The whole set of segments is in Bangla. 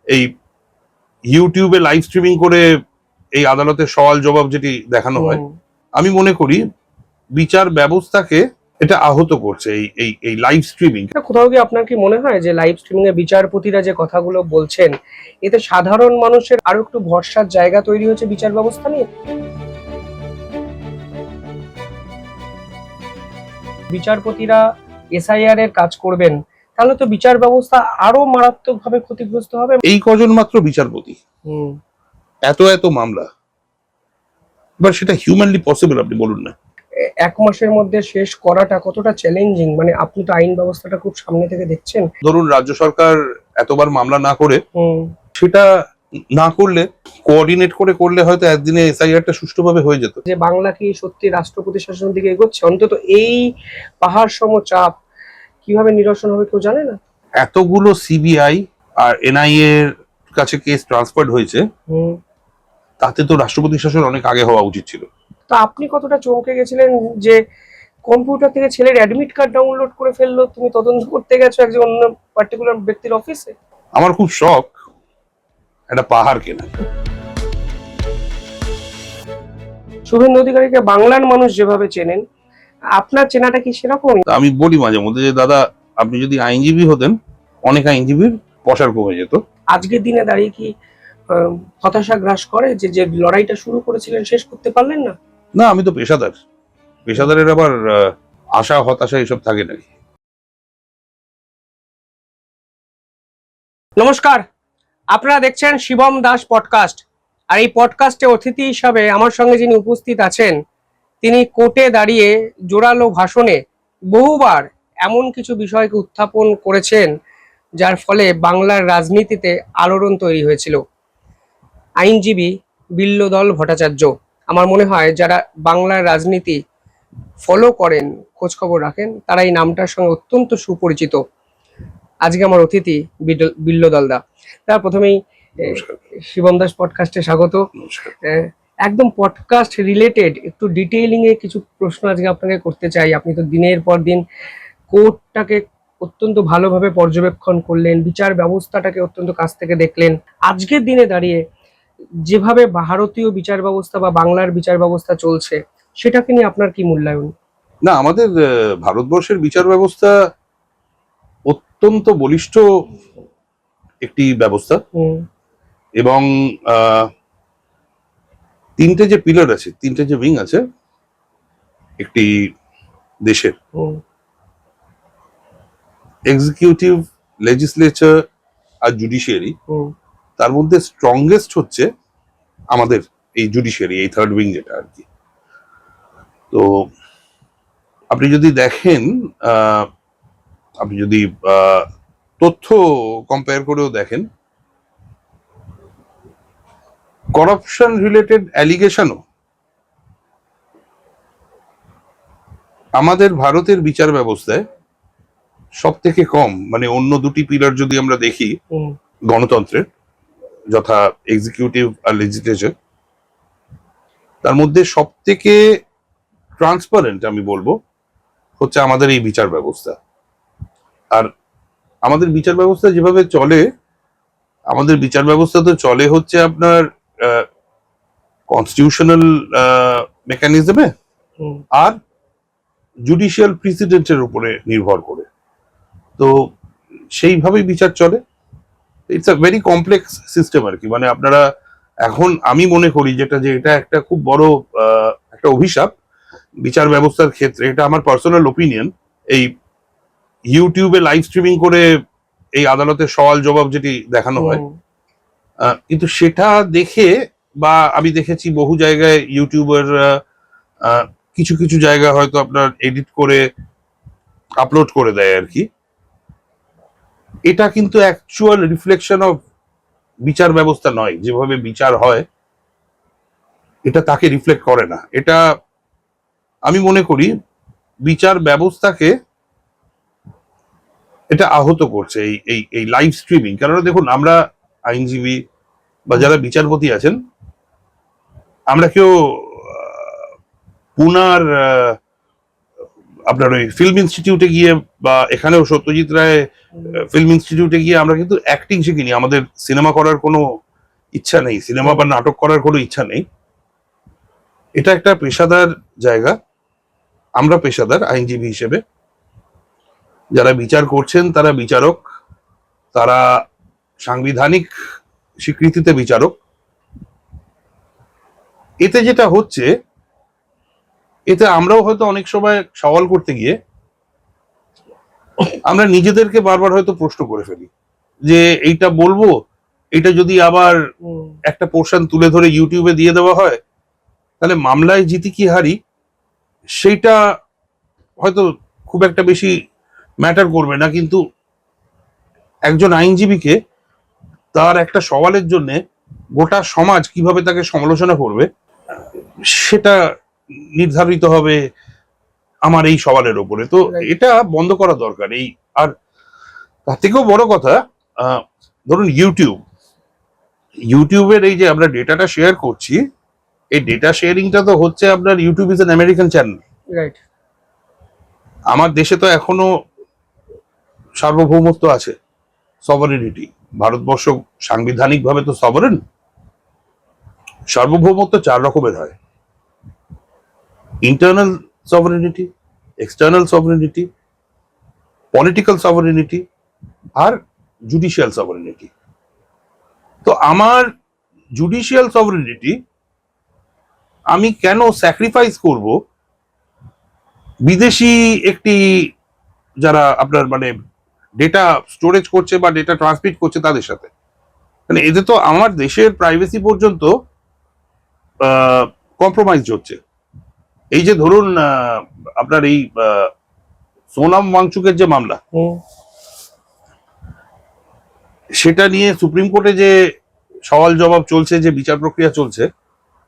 এই ইউটিউবে লাইভ স্ট্রিমিং করে এই আদালতের সওয়াল জবাব যেটি দেখানো হয়, আমি মনে করি বিচার ব্যবস্থাকে এটা আহত করছে এই এই এই লাইভ স্ট্রিমিং। কোথাও কি আপনার কি মনে হয় যে লাইভ স্ট্রিমিং এ বিচারপতিরা যে কথাগুলো বলছেন এতে সাধারণ মানুষের আরো একটু ভরসার জায়গা তৈরি হচ্ছে বিচার ব্যবস্থা নিয়ে? বিচারপতিরা এসআইআর এর কাজ করবেন, তাহলে তো বিচার ব্যবস্থা আরো মারাত্মকভাবে ক্ষতিগ্রস্ত হবে। এই কজন মাত্র বিচারপতি, এত এত মামলা, এবার সেটা হিউম্যানলি পসিবল আপনি বলুন না। এক মাসের মধ্যে শেষ করাটা কতটা চ্যালেঞ্জিং, মানে আপনি তো আইন ব্যবস্থাটা খুব সামনে থেকে দেখছেন। ধরুন রাজ্য সরকার এতবার মামলা না করে, সেটা না করলে কোঅর্ডিনেট করে করলে হয়তো একদিনে এসআইআরটা সুষ্ঠুভাবে হয়ে যেত। যে বাংলা কি সত্যি রাষ্ট্রপতি শাসনের দিকে এগোচ্ছে? অন্তত এই পাহাড় সম চাপ কিভাবে নিরসন হবে কেউ জানে না। এতগুলো সিবিআই আর এনআইএ এর কাছে কেস ট্রান্সফার্ড হয়েছে, তাতে তো রাষ্ট্রপতি শাসন অনেক আগে হওয়া উচিত ছিল। তো আপনি কতটা চমকে গেছিলেন যে কম্পিউটার থেকে ছেলের অ্যাডমিট কার্ড ডাউনলোড করে ফেললো, তুমি তদন্ত করতে গেছো একজন অন্য পার্টিকুলার ব্যক্তির অফিসে? আমার খুব শখ একটা পাহাড় কেনা। শুভেন্দু অধিকারীকে বাংলার মানুষ যেভাবে চেনেন, আপনার চেনাটা কি সেরকম? আমি বলি মাঝে মধ্যে যে দাদা, আপনি যদি আইনজীবী হতেন, অনেক আইনজীবীর পসার কমে যেত। আজকের দিনে দাঁড়িয়ে কি হতাশা গ্রাস করে যে যে লড়াইটা শুরু করেছিলেন শেষ করতে পারলেন না? না, আমি তো পেশাদার, পেশাদারের আবার আশা হতাশা এসব থাকে নাকি? নমস্কার, আপনারা দেখছেন শিবম দাস পডকাস্ট। আর এই পডকাস্টে অতিথি হিসাবে আমার সঙ্গে যিনি উপস্থিত আছেন, তিনি কোর্টে দাঁড়িয়ে জোরালো ভাষণে বহুবার এমন কিছু বিষয়কে উত্থাপন করেছেন যার ফলে বাংলার রাজনীতিতে আলোড়ন তৈরি হয়েছিল। আইনজীবী বিল্লদল ভট্টাচার্য। আমার মনে হয় যারা বাংলার রাজনীতি ফলো করেন, খোঁজখবর রাখেন, তারা এই নামটার সঙ্গে অত্যন্ত সুপরিচিত। আজকে আমার অতিথি বিল্লদল দা। তার প্রথমেই শিবম দাস পডকাস্টে স্বাগত। একদম পডকাস্ট রিলেটেড একটু ডিটেইলিং এ কিছু প্রশ্ন আজকে আপনাকে করতে চাই। আপনি তো দিনের পর দিন কোর্টটাকে অত্যন্ত ভালোভাবে পর্যবেক্ষণ করলেন, বিচার ব্যবস্থাটাকে অত্যন্ত কাছ থেকে দেখলেন। আজকের দিনে দাঁড়িয়ে যেভাবে ভারতীয় বিচার ব্যবস্থা বা বাংলার বিচার ব্যবস্থা চলছে, সেটাকে নিয়ে আপনার কি মূল্যায়ন? না, আমাদের ভারতবর্ষের বিচার ব্যবস্থা অত্যন্ত বলিষ্ঠ একটি ব্যবস্থা, এবং তিনটে যে পিলার আছে, তিনটে যে উইং আছে একটি দেশের, এক্সিকিউটিভ, লেজিসলেচার আর জুডিশিয়ারি, তার মধ্যে স্ট্রংগেস্ট হচ্ছে আমাদের এই জুডিশিয়ারি, এই থার্ড উইং যেটা আর কি। তো আপনি যদি দেখেন, আপনি যদি তথ্য কম্পেয়ার করেও দেখেন, করাপশন রিলেটেড অ্যালিগেশনও আমাদের ভারতের বিচার ব্যবস্থায় সব থেকে কম। মানে অন্য দুটি পিলার যদি আমরা দেখি গণতন্ত্রের, যথা এক্সিকিউটিভ আর লেজিসলেচার, তার মধ্যে সব থেকে ট্রান্সপারেন্ট আমি বলবো হচ্ছে আমাদের এই বিচার ব্যবস্থা। আর আমাদের বিচার ব্যবস্থা যেভাবে চলে, আমাদের বিচার ব্যবস্থা তো চলে হচ্ছে আপনার কনস্টিটিউশনাল মেকানিজমে আর জুডিশিয়াল প্রেসিডেন্টের উপরে নির্ভর করে। তো সেইভাবেই বিচার চলে। It's a very complex system আর কি। মানে আপনারা এখন, আমি মনে করি যেটা, যে এটা একটা খুব বড় একটা অভিশাপ বিচার ব্যবস্থার ক্ষেত্রে। এটা আমার পার্সোনাল ওপিনিয়ন। এই ইউটিউবে লাইভ স্ট্রিমিং করে এই আদালতের সওয়াল জবাব যেটি দেখানো হয়, কিন্তু সেটা দেখে, বা আমি দেখেছি বহু জায়গায় ইউটিউবার কিছু কিছু জায়গা হয়তো আপনার এডিট করে আপলোড করে দেয় আর কি। এটা কিন্তু অ্যাকচুয়াল রিফ্লেকশন অফ বিচার ব্যবস্থা নয়। যেভাবে বিচার হয় এটা তাকে রিফ্লেক্ট করে না। এটা আমি মনে করি বিচার ব্যবস্থাকে এটা আহত করছে এই এই এই লাইভ স্ট্রিমিং। কারণ দেখুন, আমরা আইনজীবী বা যারা বিচারপতি আছেন, আমরা কেউ পুনার আপনার ওই ফিল্ম ইনস্টিটিউটে গিয়ে বা এখানেও সত্যজিৎ রায় ফিল্ম ইনস্টিটিউটে গিয়ে আমরা কিন্তু অ্যাক্টিং শিখিনি, আমাদের সিনেমা করার কোনো ইচ্ছা নেই, সিনেমা বা নাটক করার কোনো ইচ্ছা নেই। এটা একটা পেশাদার জায়গা, আমরা পেশাদার আইনজীবী হিসেবে, যারা বিচার করছেন তারা বিচারক, তারা সাংবিধানিক স্বীকৃতিতে বিচারক। এতে যেটা হচ্ছে, এতে আমরাও হয়তো অনেক সময় সওয়াল করতে গিয়ে আমরা নিজেদেরকে বারবার হয়তো প্রশ্ন করে ফেলি যে এইটা বলবো, এটা যদি আবার একটা পোর্শন তুলে ধরে ইউটিউবে দিয়ে দেওয়া হয় তাহলে মামলায় জিতি কি হারি সেইটা হয়তো খুব একটা বেশি ম্যাটার করবে না, কিন্তু একজন আইনজীবীকে তার একটা সওয়ালের জন্য গোটা সমাজ কিভাবে তাকে সমালোচনা করবে সেটা নির্ধারিত হবে আমার এই সওয়ালের ওপরে। তো এটা বন্ধ করা দরকার। এই আর তার থেকেও বড় কথা, ধরুন ইউটিউবের এই যে আমরা ডেটাটা শেয়ার করছি, এই ডেটা শেয়ারিংটা তো হচ্ছে আপনার YouTube is an American channel. Right. আমার দেশে তো এখনো সার্বভৌমত্ব আছে, সভারেনিটি। ভারতবর্ষ সাংবিধানিকভাবে তো সভারেন। সার্বভৌমত্ব 4 রকমের হয়: internal sovereignty, external sovereignty, political sovereignty আর জুডিশিয়াল সভারেনিটি। তো আমার জুডিশিয়াল সভারেনিটি আমি কেন স্যাক্রিফাইস করব বিদেশি একটি, যারা আপনার মানে ডেটা স্টোরেজ করছে বা ডেটা ট্রান্সমিট করছে তাদের সাথে? মানে এতে তো আমার দেশের প্রাইভেসি পর্যন্ত কম্প্রোমাইজ হচ্ছে। এই যে ধরুন আপনার এই সোনাম ওয়াংচুকের যে মামলা, সেটা নিয়ে সুপ্রিম কোর্টে যে সওয়াল জবাব চলছে, যে বিচার প্রক্রিয়া চলছে,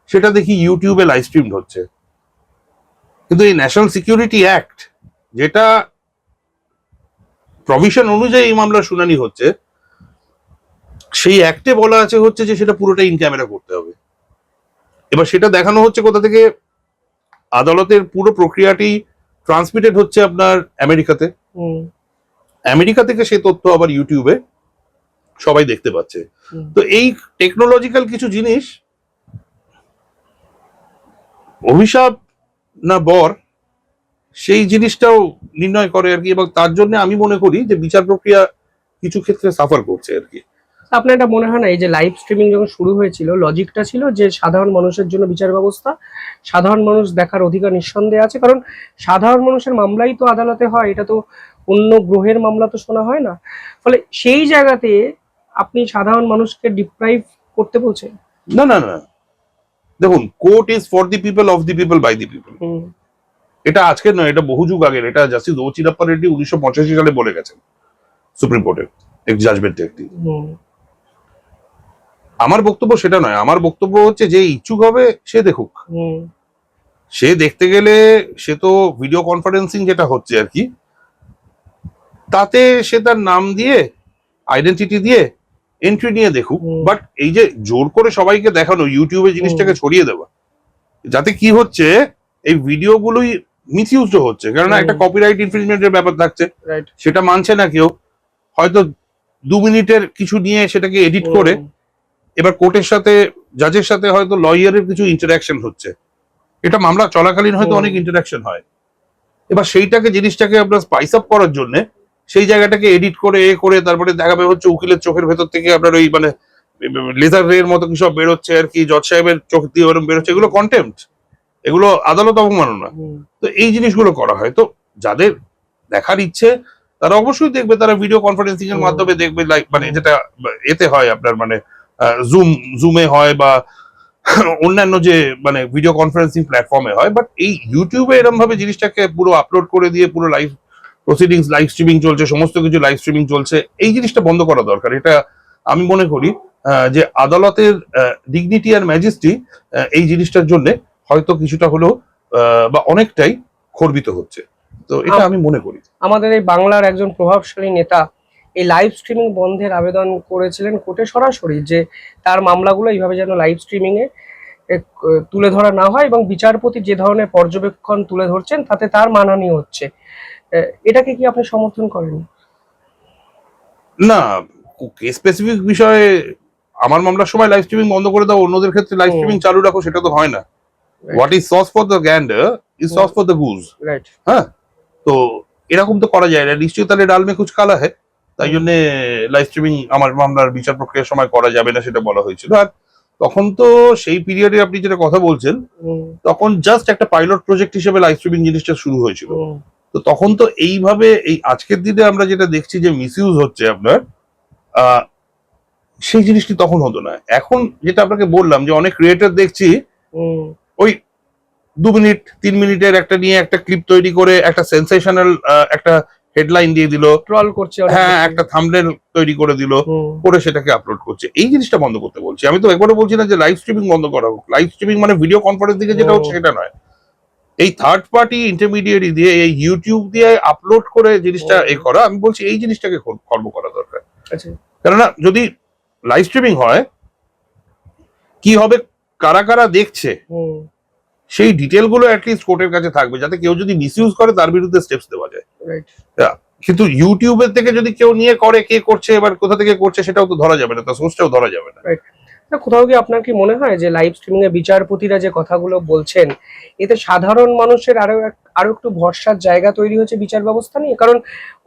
সেটা দেখি ইউটিউবে লাইভ স্ট্রিম হচ্ছে। কিন্তু এই ন্যাশনাল সিকিউরিটি অ্যাক্ট, যেটা প্রভিশন অনুযায়ী এই মামলার শুনানি হচ্ছে, সেই অ্যাক্টে বলা আছে হচ্ছে যে সেটা পুরোটা ইন ক্যামেরা করতে হবে। এবার সেটা দেখানো হচ্ছে কোথা থেকে? আদালতের পুরো প্রক্রিয়াটি ট্রান্সমিটেড হচ্ছে আপনার আমেরিকাতে, আমেরিকা থেকে সেই তথ্য আবার ইউটিউবে সবাই দেখতে পাচ্ছে। তো এই টেকনোলজিক্যাল কিছু জিনিস অভিশাপ না বর, সেই জিনিসটাও নির্ণয় করে আর কি। এবং তার জন্য আমি মনে করি যে বিচার প্রক্রিয়া কিছু ক্ষেত্রে সাফার করছে আর কি। আপনার এটা মনে হয় না এই যে লাইভ স্ট্রিমিং যখন শুরু হয়েছিল, লজিকটা ছিল যে সাধারণ মানুষের জন্য বিচার ব্যবস্থা, সাধারণ মানুষ দেখার অধিকার নিঃসন্দেহে আছে, কারণ সাধারণ মানুষের মামলাই তো আদালতে হয়, এটা তো অন্য গ্রহের মামলা তো শোনা হয় না। ফলে সেই জায়গাতে আপনি সাধারণ মানুষকে ডিপ্রাইভ করতে বলছেন? না না না, দেখুন, court is for the people, of the people, by the people. এটা আজকের নয়, এটা বহু যুগ আগের। এটা জাস্টিস ও চিরাপ্পা রেড্ডি 1985 সালে বলে গেছেন সুপ্রিম কোর্টের এক জাজমেন্টে একটি। আমার বক্তব্য সেটা নয়, আমার বক্তব্য হচ্ছে যে ইচ্ছুক হবে সে দেখুক। সে দেখতে গেলে সে তো ভিডিও কনফারেন্সিং যেটা হচ্ছে আর কি, তাতে সে তার নাম দিয়ে, আইডেন্টিটি দিয়ে এন্ট্রি নিয়ে দেখুক। বাট এই যে জোর করে সবাইকে দেখানো, ইউটিউবে জিনিসটাকে ছড়িয়ে দেওয়া, যাতে কি হচ্ছে এই ভিডিওগুলোই মিসইউজ হচ্ছে। কেননা একটা কপিরাইট ইনফ্রিঞ্জমেন্টের ব্যাপার থাকছে, সেটা মানছে না কেউ, হয়তো 2 মিনিটের কিছু নিয়ে সেটাকে এডিট করে এবার কোর্টের সাথে, জাজের সাথে হয়তো লয়ারের কিছু ইন্টারাকশন হচ্ছে, এটা মামলা চলাকালীন হয়তো অনেক ইন্টারাকশন হয়। এবার সেইটাকে, জিনিসটাকে আপনার স্পাইস আপ করার জন্য সেই জায়গাটাকে এডিট করে করে তারপরে দেখাবে হচ্ছে উকিলের চোখের ভেতর থেকে আপনার ওই মানে লেজার রের মতো কি সব বেরোচ্ছে আর কি, জজ সাহেবের চোখ দিয়ে ওরকম বেরোচ্ছে। এগুলো কন্টেম্পট, এগুলো আদালত অবমাননা। তো এই জিনিসগুলো করা হয়। তো যাদের দেখার ইচ্ছে তারা অবশ্যই দেখবে, তারা ভিডিও কনফারেন্সিং এর মাধ্যমে দেখবে, লাইক মানে যেটা এতে হয় আপনার মানে জুমে হয় বা অন্যান্য যে মানে ভিডিও কনফারেন্সিং প্ল্যাটফর্মে হয়। বাট এই ইউটিউবে এরকম ভাবে জিনিসটাকে পুরো আপলোড করে দিয়ে পুরো লাইভ প্রসিডিংস, লাইভ স্ট্রিমিং চলছে, সমস্ত কিছু লাইভ স্ট্রিমিং চলছে, এই জিনিসটা বন্ধ করা দরকার। এটা আমি মনে করি যে আদালতের ডিগনিটি আর ম্যাজেস্টি এই জিনিসটার জন্য হয়তো কিছুটা হলেও বা অনেকটাই খর্বিত হচ্ছে। তো এটা আমি মনে করি। আমাদের এই বাংলার একজন প্রভাবশালী নেতা এই লাইভ স্ট্রিমিং বন্ধের আবেদন করেছিলেন কোর্টে সরাসরি, যে তার মামলাগুলো এইভাবে যেন লাইভ স্ট্রিমিং এ তুলে ধরা না হয় এবং বিচারপতি যে ধরনের পর্যবেক্ষণ তুলে ধরছেন তাতে তার মানহানি হচ্ছে, এটাকে কি আপনি সমর্থন করেন? না, স্পেসিফিক বিষয়ে আমার মামলার সময় লাইভ স্ট্রিমিং বন্ধ করে দাও, অন্যদের ক্ষেত্রে লাইভ স্ট্রিমিং চালু রাখো, সেটা তো হয় না। What is sauce for the গ্যান্ডার is sauce for the goose. Right. হ্যাঁ, তো এরকম তো করা যায় না, নিশ্চয়ই তাহলে ডাল মে কুছ কালা হ্যায়। তাই জন্য লাইভ স্ট্রিমিং আমার মামলার বিচার প্রক্রিয়ার সময় করা যাবে না সেটা বলা হয়েছিল। আর তখন তো সেই পিরিয়ডে আপনি যেটা কথা বলছেন, তখন জাস্ট একটা পাইলট প্রজেক্ট হিসেবে লাইভ স্ট্রিমিং জিনিসটা শুরু হয়েছিল। তো তখন তো এইভাবে এই আজকের দিনে আমরা যেটা দেখছি যে মিসইউজ হচ্ছে আপনার, সেই জিনিসটি তখন হতো না। এখন যেটা আপনাকে বললাম যে অনেক ক্রিয়েটর দেখছি ওই 2 মিনিট 3 মিনিটের একটা নিয়ে একটা ক্লিপ তৈরি করে একটা সেন্সেশনাল একটা হেডলাইন দিয়ে দিল, ট্রল করছে, হ্যাঁ একটা থাম্বনেল তৈরি করে দিল, করে সেটাকে আপলোড করছে। এই জিনিসটা বন্ধ করতে বলছি। আমি তো একবারও বলছি না যে লাইভ স্ট্রিমিং বন্ধ করা হোক। লাইভ স্ট্রিমিং মানে ভিডিও কনফারেন্স দিকে যেটা হচ্ছে সেটা নয়, এই থার্ড পার্টি ইন্টারমিডিয়েট দিয়ে এই ইউটিউব দিয়ে আপলোড করে জিনিসটা এই করা, আমি বলছি এই জিনিসটাকে খর্ব করা দরকার। কেননা যদি লাইভ স্ট্রিমিং হয়, কি হবে, কারা কারা দেখছে সেই ডিটেল গুলো অ্যাটলিস্ট কোর্টের কাছে থাকবে, যাতে কেউ যদি মিসইউজ করে তার বিরুদ্ধে স্টেপস দেওয়া যায়। কিন্তু ইউটিউবের থেকে যদি কেউ নিয়ে করে, কে করছে এবার কোথা থেকে করছে সেটাও তো ধরা যাবে না, তার সোর্সটাও ধরা যাবে না। কোথাও কি আপনার কি মনে হয় যে লাইভ স্ট্রিমিং এ বিচারপতিরা যে কথাগুলো বলছেন, এতে সাধারণ মানুষের আরো একটু ভরসার জায়গা তৈরি হচ্ছে বিচার ব্যবস্থা নিয়ে? কারণ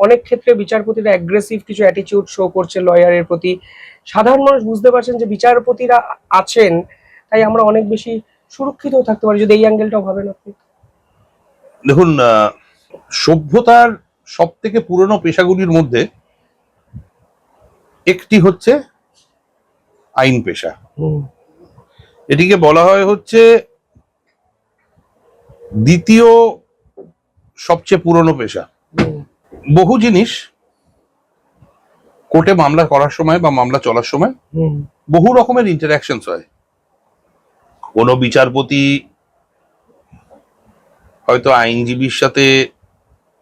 অনেক ক্ষেত্রে বিচারপতিরা অ্যাগ্রেসিভ কিছু অ্যাটিটিউড শো করছে লয়ারের প্রতি। সাধারণ মানুষ বুঝতে পারছেন যে বিচারপতিরা আছেন, তাই আমরা অনেক বেশি সুরক্ষিত থাকতে পারি। যদি এই অ্যাঙ্গেলটাও ভাবেন আপনি। দেখুন, সভ্যতার সব থেকে পুরনো পেশাগুলির মধ্যে একটি হচ্ছে আইন পেশা। এটিকে বলা হয় হচ্ছে দ্বিতীয় সবচেয়ে পুরনো পেশা। বহু জিনিস কোর্টে মামলা করার সময় বা মামলা চলার সময় বহু রকমের ইন্টারাকশনস হয়। কোনো বিচারপতি হয়তো আইনজীবীর সাথে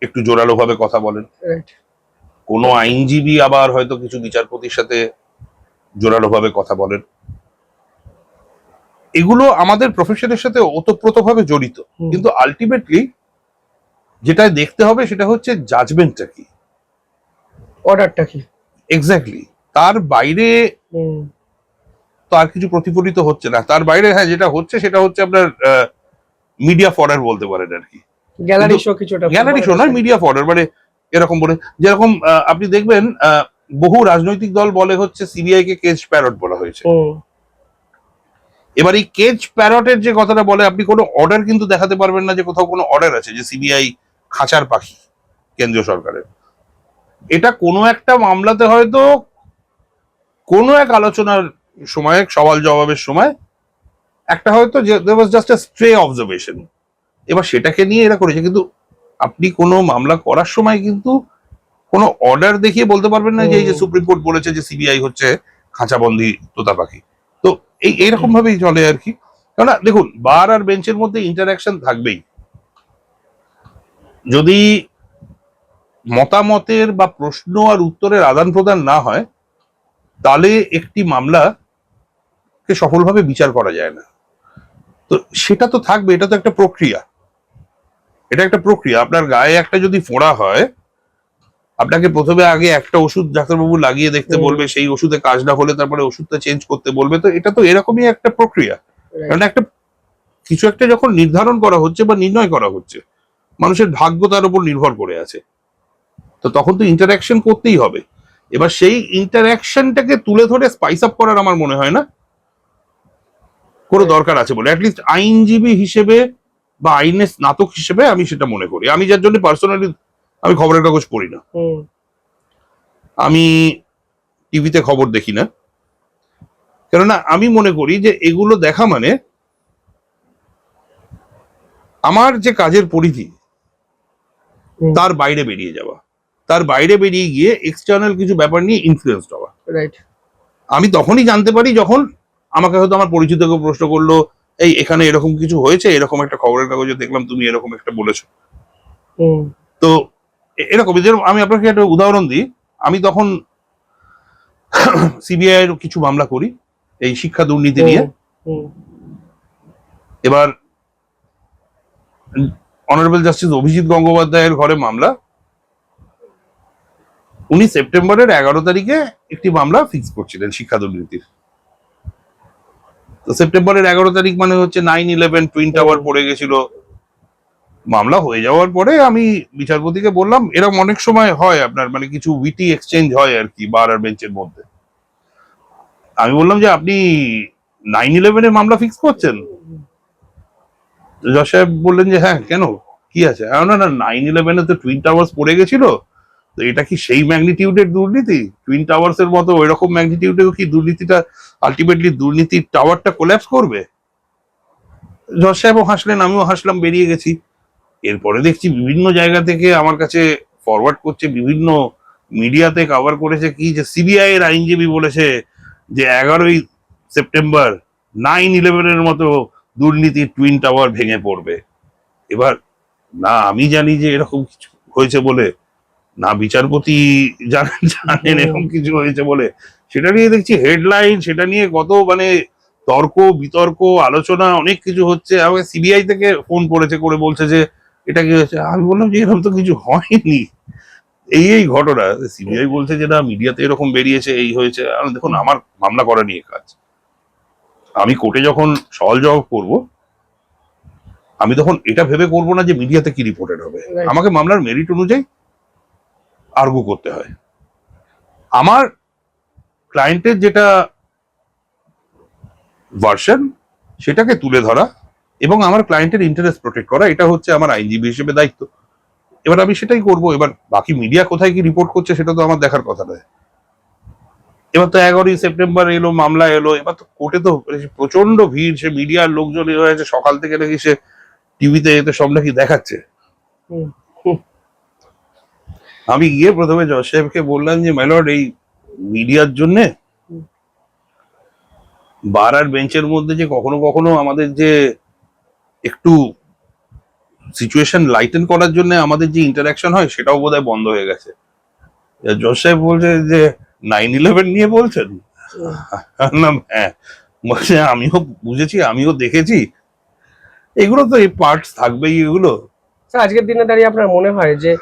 একটু জোরালো ভাবে কথা বলেন, কোনো আইনজীবী আবার হয়তো কিছু বিচারপতির সাথে জোরালো ভাবে কথা বলেন। এগুলো আমাদের প্রফেশনের সাথে ওতপ্রোতভাবে জড়িত, কিন্তু আলটিমেটলি যেটা দেখতে হবে সেটা হচ্ছে জাজমেন্টটা কি, অর্ডারটা কি। এক্স্যাক্টলি, তার বাইরে তো আর কিছু প্রতিফলিত হচ্ছে না। তার বাইরে হ্যাঁ যেটা হচ্ছে সেটা হচ্ছে আপনার মিডিয়া ফডার বলতে পারেন আর কি, গ্যালারি শো কিছুটা, গ্যালারি শো নয়, মিডিয়া ফডার। মানে এরকম বলে, যেরকম আপনি দেখবেন বহু রাজনৈতিক দল বলে হচ্ছে সিবিআই কে কেজ প্যারট বলা হয়েছে। এবার এই কেজ প্যারটের যে কথাটা বলে, আপনি কোনো অর্ডার কিন্তু দেখাতে পারবেন না যে কোথাও কোনো অর্ডার আছে যে সিবিআই খাঁচার পাখি কেন্দ্রীয় সরকারের। এটা কোনো একটা মামলাতে হয়তো কোনো এক আলোচনার সময়, সওয়াল জবাবের সময় একটা হয়তো দেয়ার ওয়াজ জাস্ট আ স্ট্রে অবজারভেশন, এবার সেটাকে নিয়ে এরা করেছে। কিন্তু আপনি কোনো মামলা করার সময় কিন্তু কোনো অর্ডার দেখিয়ে বলতে পারবেন না যে এই যে সুপ্রিম কোর্ট বলেছে যে সিবিআই হচ্ছে খাঁচাবন্দি তোতা পাখি। তো এইরকম ভাবেই চলে আর কি। কেননা দেখুন, বার আর বেঞ্চের মধ্যে ইন্টারাকশন থাকবেই। যদি মতামতের বা প্রশ্ন আর উত্তরের আদান প্রদান না হয়, তাহলে একটি মামলাকে সফলভাবে বিচার করা যায় না। তো সেটা তো থাকবে, এটা তো একটা প্রক্রিয়া। এটা একটা প্রক্রিয়া। আপনার গায়ে একটা যদি ফোঁড়া হয়, আপনাকে প্রথমে আগে একটা ওষুধ ডাক্তারবাবু লাগিয়ে দেখতে বলবে, সেই ওষুধে কাজ না হলে তারপরে ওষুধটা চেঞ্জ করতে বলবে। তো এটা তো এরকমই একটা প্রক্রিয়া। কারণ একটা কিছু একটা যখন নির্ধারণ করা হচ্ছে বা নির্ণয় করা হচ্ছে, মানুষের ভাগ্য তার উপর নির্ভর করে আছে, তো তখন তো ইন্টারাকশন করতেই হবে। এবার সেই ইন্টারাকশনটাকে তুলে ধরে স্পাইস আপ করার আমার মনে হয় না কোনো দরকার আছে বলে। অ্যাটলিস্ট আইনজীবী হিসেবে বা আইনের স্নাতক হিসেবে আমি সেটা মনে করি। আমি যার জন্য পার্সোনালি আমি খবরের কাগজ পড়ি না, আমি টিভিতে খবর দেখি না, কেননা আমি মনে করি যে এগুলো দেখা মানে আমার যে কাজের পরিধি তার বাইরে বেরিয়ে যাওয়া, তার বাইরে বেরিয়ে গিয়ে এক্সটার্নাল কিছু ব্যাপার নিয়ে ইনফ্লুয়েন্সড হওয়া। রাইট। আমি তখনই জানতে পারি যখন আমাকে হয়তো আমার পরিচিত কেউ প্রশ্ন করলো, এই এখানে এরকম কিছু হয়েছে, এরকম একটা খবরের কাগজে দেখলাম তুমি এরকম একটা বলেছো। তো এরকম, যেরকম আমি আপনাকে একটা উদাহরণ দিই, আমি তখন সিবিআই এর কিছু মামলা করি এই শিক্ষা দুর্নীতি নিয়ে। এবার অনারেবল জাস্টিস অভিজিৎ গঙ্গোপাধ্যায়ের ঘরে মামলা, উনি সেপ্টেম্বরের 11 তারিখে একটি মামলা ফিক্স করছিলেন শিক্ষা দুর্নীতির। তো সেপ্টেম্বরের 11 তারিখ মানে হচ্ছে 9/11 টুইন টাওয়ার পড়ে গেছিল। মামলা হয়ে যাওয়ার পরে আমি বিচারপতিকে বললাম, এরকম অনেক সময় হয় আপনার মানে কিছু উইটি এক্সচেঞ্জ হয় আর কি বার আর বেঞ্চের মধ্যে। আমি বললাম যে আপনি 9/11 মামলা ফিক্স করছেন? জজ সাহেব বললেন যে হ্যাঁ, কেন, কি আছে? না না, 9/11 তো টুইন টাওয়ার্স পড়ে গেছিল, তো এটা কি সেই ম্যাগনিটিউডের দুর্নীতি? টুইন টাওয়ার্স এর মতো ওই রকম ম্যাগনিটিউডেও কি দুর্নীতিটা আলটিমেটলি দুর্নীতির টাওয়ারটা কোল্যাপস করবে? জজ সাহেবও হাসলেন, আমিও হাসলাম, বেরিয়ে গেছি। এরপরে দেখছি বিভিন্ন জায়গা থেকে আমার কাছে ফরওয়ার্ড করছে, বিভিন্ন মিডিয়াতে কভার করেছে কি যে সিবিআই এর আইনজীবী বলেছে যে 11ই সেপ্টেম্বর 9/11 এর মতো দুর্নীতি টুইন টাওয়ার ভেঙে পড়বে। এবার না আমি জানি যে এরকম কিছু হয়েছে বলে, না বিচারপতি জানেন এরকম কিছু হয়েছে বলে, সেটা নিয়ে দেখছি হেডলাইন, সেটা নিয়ে কত মানে তর্ক বিতর্ক আলোচনা অনেক কিছু হচ্ছে। আমাকে সিবিআই থেকে ফোন করেছে, করে বলছে যে এটা কি হয়েছে। আমি বললাম যে এরকম তো কিছু হয়নি, এই ঘটনা। সিবিআই বলছে যে না মিডিয়াতে এরকম বেরিয়েছে, এই হয়েছে। দেখুন আমার মামলা করা নিয়ে কাজ, আমি কোর্টে যখন সওয়াল জবাব করব আমি তখন এটা ভেবে করব না যে মিডিয়াতে কি রিপোর্টেড হবে। আমাকে মামলার মেরিট অনুযায়ী আর্গু করতে হয়। আমার ক্লায়েন্টের যেটা ভার্সন সেটাকে তুলে ধরা এবং আমার ক্লায়েন্টের ইন্টারেস্ট প্রোটেক্ট করা, এটা হচ্ছে আমার আইনজীবী হিসেবে দায়িত্ব। এবার আমি সেটাই করব। এবার বাকি মিডিয়া কোথায় কি রিপোর্ট করছে সেটা তো আমার দেখার কথা নয়। এবার তো 11ই সেপ্টেম্বর এলো, মামলা এলো, এবার তো কোর্টে তো প্রচন্ড ভিড়, সে মিডিয়ার লোকজন হয়েছে, সকাল থেকে নাকি সে টিভিতে এতে সব নাকি দেখাচ্ছে। আমি গিয়ে প্রথমে জজ সাহেবকে বললাম যে মাই লর্ড, এই মিডিয়ার জন্য বার আর বেঞ্চের মধ্যে যে কখনো কখনো আমাদের যে একটু সিচুয়েশন লাইটেন করার জন্য আমাদের যে ইন্টারাকশন হয় সেটাও বোধহয় বন্ধ হয়ে গেছে। জজ সাহেব বলছে যে 9/11 নিয়ে বলছেন? না হ্যাঁ, বলছে আমিও বুঝেছি, আমিও দেখেছি, এগুলো তো এই পার্টস থাকবেই এগুলো। আজকের দিনে দাঁড়িয়ে আপনার মনে হয় যে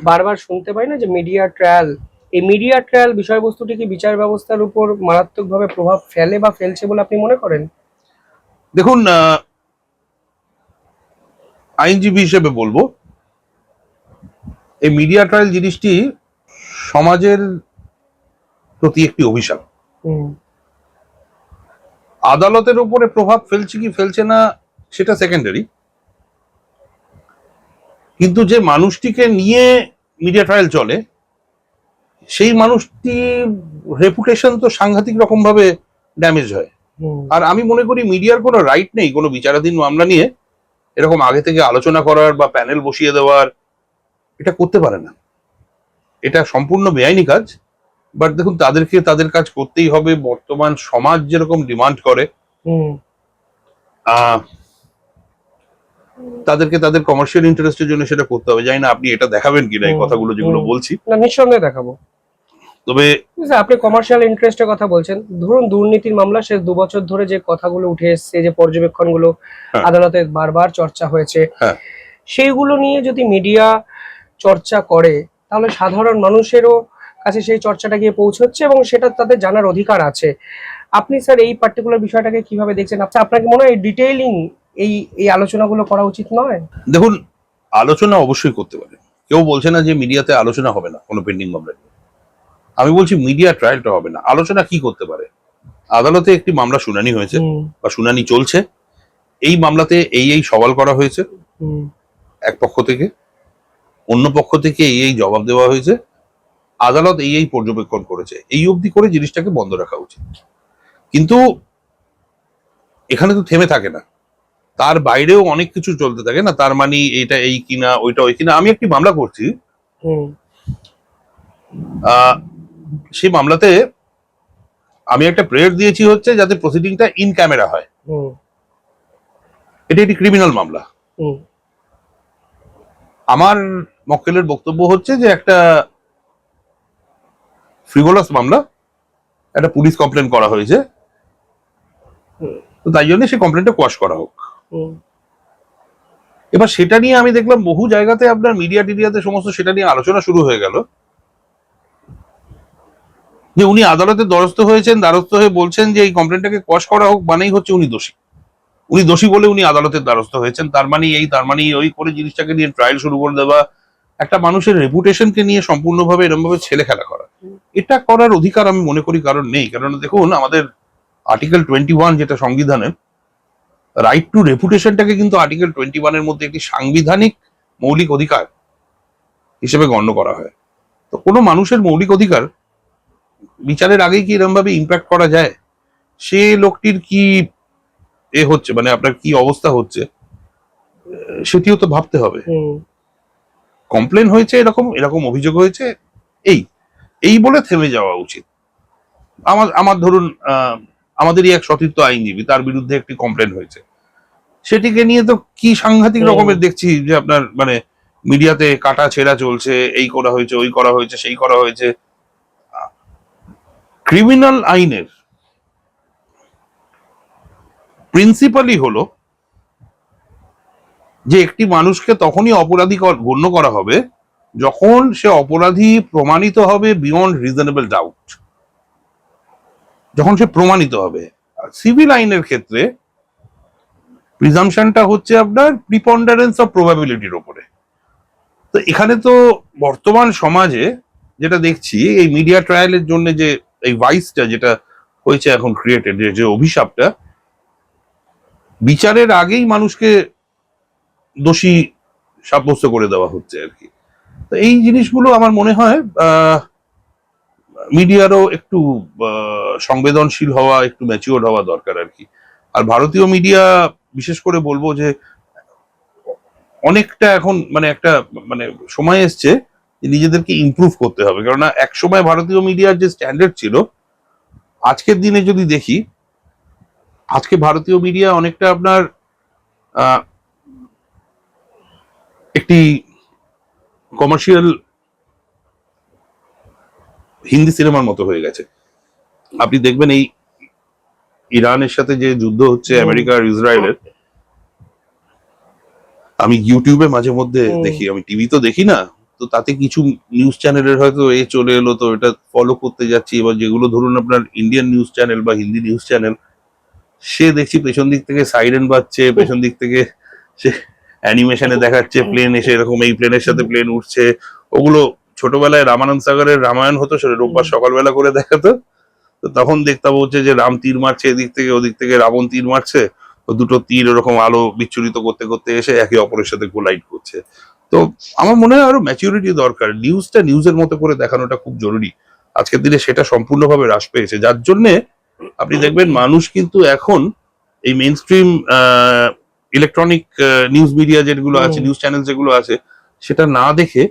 বারবার শুনতে পাই না যে মিডিয়া ট্রায়াল, এই মিডিয়া ট্রায়াল বিষয়বস্তুটি কি বিচার ব্যবস্থার উপর মারাত্মকভাবে প্রভাব ফেলে বা ফেলছে বলে আপনি মনে করেন? দেখুন, আইনজীবী হিসেবে বলবো এই মিডিয়া ট্রায়াল জিনিসটি সমাজের প্রতি একটি অভিশাপ। আদালতের উপরে প্রভাব ফেলছে কি ফেলছে না সেটা সেকেন্ডারি, কিন্তু যে মানুষটিকে নিয়ে মিডিয়া ট্রায়াল চলে সেই মানুষটি রেপুটেশন তো সাংঘাতিক রকম ভাবে ড্যামেজ হয়। আর আমি মনে করি মিডিয়ার কোনো রাইট নেই কোনো বিচারাধীন মামলা নিয়ে এরকম আগে থেকে আলোচনা করার বা প্যানেল বসিয়ে দেওয়ার, এটা করতে পারে না, এটা সম্পূর্ণ বেআইনি কাজ। বাট দেখুন তাদেরকে তাদের কাজ করতেই হবে, বর্তমান সমাজ যেরকম ডিমান্ড করে, তাদেরকে তাদের কমার্শিয়াল ইন্টারেস্টের জন্য সেটা করতে হবে। জানি না আপনি এটা দেখাবেন কিনা এই কথাগুলো যেগুলো বলছি। না, নিঃসন্দেহে দেখাবো। তবে আপনি কমার্শিয়াল ইন্টারেস্টের কথা বলছেন, ধরুন দুর্নীতির মামলা শেষ 2 বছর ধরে যে কথাগুলো উঠে এসছে, যে পর্যবেক্ষণগুলো আদালতে বারবার চর্চা হয়েছে, সেইগুলো নিয়ে যদি মিডিয়া চর্চা করে তাহলে সাধারণ মানুষেরও কাছে সেই চর্চাটা গিয়ে পৌঁছচ্ছে এবং সেটা তাদের জানার অধিকার আছে। আপনি স্যার এই পার্টিকুলার বিষয়টাকে কিভাবে দেখছেন? আপনাকে মনে হয় ডিটেইলিং এই আলোচনাগুলো করা উচিত নয়? দেখুন, আলোচনা অবশ্যই করতে পারে, কেউ বলছে না যে মিডিয়াতে আলোচনা হবে না কোনো পেন্ডিং মামলা নিয়ে। আমি বলছি মিডিয়া ট্রায়ালটা হবে না। আলোচনা কি করতে পারে? আদালতে একটি মামলা শুনানি হয়েছে বা শুনানি চলছে, এই মামলাতে এই সওয়াল করা হয়েছে এক পক্ষ থেকে, অন্য পক্ষ থেকে এই জবাব দেওয়া হয়েছে, আদালত এই পর্যবেক্ষণ করেছে, এই অবধি করে জিনিসটাকে বন্ধ রাখা উচিত। কিন্তু এখানে তো থেমে থাকে না, তার বাইরেও অনেক কিছু চলতে থাকে না। তার মানে এটা এই কিনা ওইটা ওই কিনা। আমি একটি মামলা করছি, সেই মামলাতে আমি একটা প্রেয়ার দিয়েছি হচ্ছে যাতে প্রসিডিংটা ইন ক্যামেরা হয়। এটা একটি ক্রিমিনাল মামলা। আমার মক্কেলের বক্তব্য হচ্ছে যে একটা ফ্রিভোলাস মামলা, একটা পুলিশ কমপ্লেন করা হয়েছে, তো তাই জন্য সেই কমপ্লেনটা কোয়াশ করা হোক। এবার সেটা নিয়ে আমি দেখলাম বহু জায়গাতে আপনার মিডিয়া টিডিয়াতে সমস্ত সেটা নিয়ে আলোচনা শুরু হয়ে গেল, যে উনি আদালতে দ্বারস্থ হয়েছেন, দ্বারস্থ হয়ে বলছেন যে এই কমপ্লেনটাকে কোয়াশ করা হোক, মানেই হচ্ছে উনি দোষী। উনি দোষী বলে উনি আদালতের দ্বারস্থ হয়েছেন, তার মানে এই তার মানে ওই করে জিনিসটাকে নিয়ে ট্রায়াল শুরু করে দেওয়া, একটা মানুষের রেপুটেশনকে নিয়ে সম্পূর্ণভাবে এরকম ভাবে ছেলে খেলা করা, এটা করার অধিকার আমি মনে করি কারণ নেই। কারণ দেখুন, আমাদের আর্টিকেল 21 যেটা সংবিধানের রাইট টু রেপুটেশনটাকে কিন্তু আর্টিকেল 21 মধ্যে একটি সাংবিধানিক মৌলিক অধিকার হিসেবে গণ্য করা হয়। তো কোনো মানুষের মৌলিক অধিকার বিচারের আগেই কি এরকম ভাবে ইম্প্যাক্ট করা যায়? সে লোকটির কি হচ্ছে, মানে আপনার কি অবস্থা হচ্ছে, সেটিও তো ভাবতে হবে। কমপ্লেন হয়েছে, এরকম এরকম অভিযোগ হয়েছে, এই এই বলে থেমে যাওয়া উচিত। আমার ধরুন আমাদেরই এক সতীর্থ আইনজীবী, তার বিরুদ্ধে একটি কমপ্লেন হয়েছে, সেটিকে নিয়ে তো কি সাংঘাতিক রকমের দেখছি যে আপনার মানে মিডিয়াতে কাটা ছেঁড়া চলছে, এই করা হয়েছে, ওই করা হয়েছে, সেই করা হয়েছে। ক্রিমিনাল আইনের প্রিন্সিপালই হলো যে একটি মানুষকে তখনই অপরাধী গণ্য করা হবে যখন সে অপরাধী প্রমাণিত হবে বিয়ন্ড রিজনেবল ডাউট, যখন সে প্রমাণিত হবে। সিভিল আইনের ক্ষেত্রে প্রিজাম্পশনটা হচ্ছে আপনার প্রিপন্ডারেন্স অফ প্রবাবিলিটির উপরে। তো এখানে তো বর্তমান সমাজে যেটা দেখছি, এই মিডিয়া ট্রায়ালের জন্য যে এই ভাইসটা যেটা হয়েছে এখন ক্রিয়েটেড, যে অভিশাপটা, বিচারের আগেই মানুষকে দোষী সাব্যস্ত করে দেওয়া হচ্ছে আর কি। তো এই জিনিসগুলো আমার মনে হয় মিডিয়ারও একটু সংবেদনশীল হওয়া, একটু ম্যাচিওর হওয়া দরকার আর কি। আর ভারতীয় মিডিয়া বিশেষ করে বলবো যে অনেকটা এখন মানে একটা মানে সময় এসছে নিজেদেরকে ইমপ্রুভ করতে হবে। কারণ এক সময় ভারতীয় মিডিয়ার যে স্ট্যান্ডার্ড ছিল, আজকের দিনে যদি দেখি, আজকে ভারতীয় মিডিয়া অনেকটা আপনার একটি কমার্শিয়াল হিন্দি সিনেমার মতো হয়ে গেছে। আপনি দেখবেন এই ইরানের সাথে যে যুদ্ধ হচ্ছে আমেরিকা আর ইসরায়েলের, আমি ইউটিউবে মাঝে মধ্যে দেখি, আমি টিভি তো দেখি না, তো তাতে কিছু নিউজ চ্যানেলের হয়তো চলে এলো, তো এটা ফলো করতে যাচ্ছি। এবার যেগুলো ধরুন আপনার ইন্ডিয়ান নিউজ চ্যানেল বা হিন্দি নিউজ চ্যানেল, সে দেখছি পেছন দিক থেকে সাইরেন বাজছে, পেছন দিক থেকে সে অ্যানিমেশনে দেখাচ্ছে প্লেন এসে এরকম এই প্লেনের সাথে প্লেন উঠছে। ওগুলো ছোটবেলায় রামানন্দ সাগরের রামায়ণ হতো, সেটা রোববার সকালবেলা করে দেখাতো, তো তখন দেখতাম হচ্ছে যে রাম তীর মারছে এদিক থেকে, ওদিক থেকে রাবণ তীর মারছে, দুটো তীর ওরকম আলো বিচ্ছুরিত করতে করতে এসে একে অপরের সাথে কোলাইড করছে। তো আমার মনে হয় আরো ম্যাচিউরিটি দরকার, নিউজটা নিউজের মতো করে দেখানোটা খুব জরুরি। আজকের দিনে সেটা সম্পূর্ণভাবে হ্রাস পেয়েছে, যার জন্যে আপনি দেখবেন মানুষ কিন্তু এখন এই main stream electronic news media যেগুলো আছে, নিউজ চ্যানেল যেগুলো আছে, সেটা না দেখে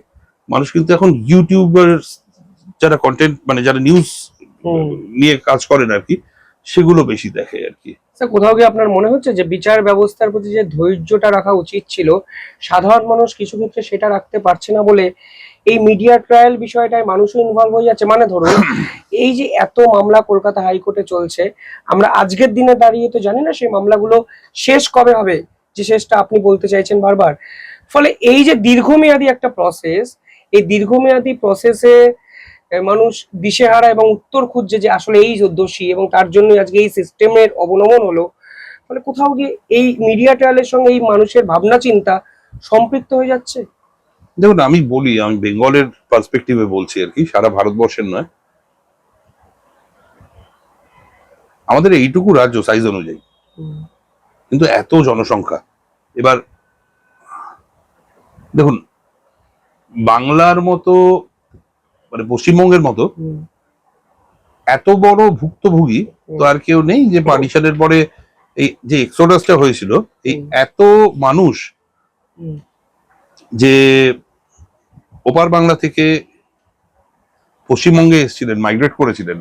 মানুষ কিন্তু এখন ইউটিউবার যারা কন্টেন্ট মানে যারা নিউজ নিয়ে কাজ করেন আর কি, সেগুলো বেশি দেখে আর কি। কোথাও কি আপনার মনে হচ্ছে যে বিচার ব্যবস্থার প্রতি যে ধৈর্যটা রাখা উচিত ছিল, সাধারণ মানুষ কিছু ক্ষেত্রে সেটা রাখতে পারছে না বলে এই মিডিয়া ট্রায়াল বিষয়টায় মানুষও ইনভলভ হয়ে যাচ্ছে? মানে ধরুন এই যে এত মামলা কলকাতা হাইকোর্টে চলছে, আমরা আজকের দিনে দাঁড়িয়ে তো জানি না সেই মামলাগুলো শেষ কবে হবে, যে শেষটা আপনি বলতে চাইছেন বারবার। ফলে এই যে দীর্ঘমেয়াদী একটা প্রসেস, এই দীর্ঘমেয়াদী প্রসেসে মানুষ দিশেহারা এবং উত্তর খুঁজছে যে আসলে এই দোষী, এবং তার জন্য আজকে এই সিস্টেমের অবনমন হলো। ফলে কোথাও গিয়ে এই মিডিয়া ট্রায়ালের সঙ্গে এই মানুষের ভাবনা চিন্তা সম্পৃক্ত হয়ে যাচ্ছে। দেখুন, আমি বলি, আমি বেঙ্গলের পার্সপেক্টিভে বলছি আর কি, সারা ভারতবর্ষের নয়। আমাদের এইটুকু রাজ্য সাইজ অনুযায়ী, কিন্তু এত জনসংখ্যা। এবার দেখুন, বাংলার মতো মানে পশ্চিমবঙ্গের মতো এত বড় ভুক্তভোগী তো আর কেউ নেই, যে পার্টিশনের পরে এই যে এক্সোডাসটা হয়েছিল, এই এত মানুষ যে ওপার বাংলা থেকে পশ্চিমবঙ্গে এসেছিলেন, মাইগ্রেট করেছিলেন,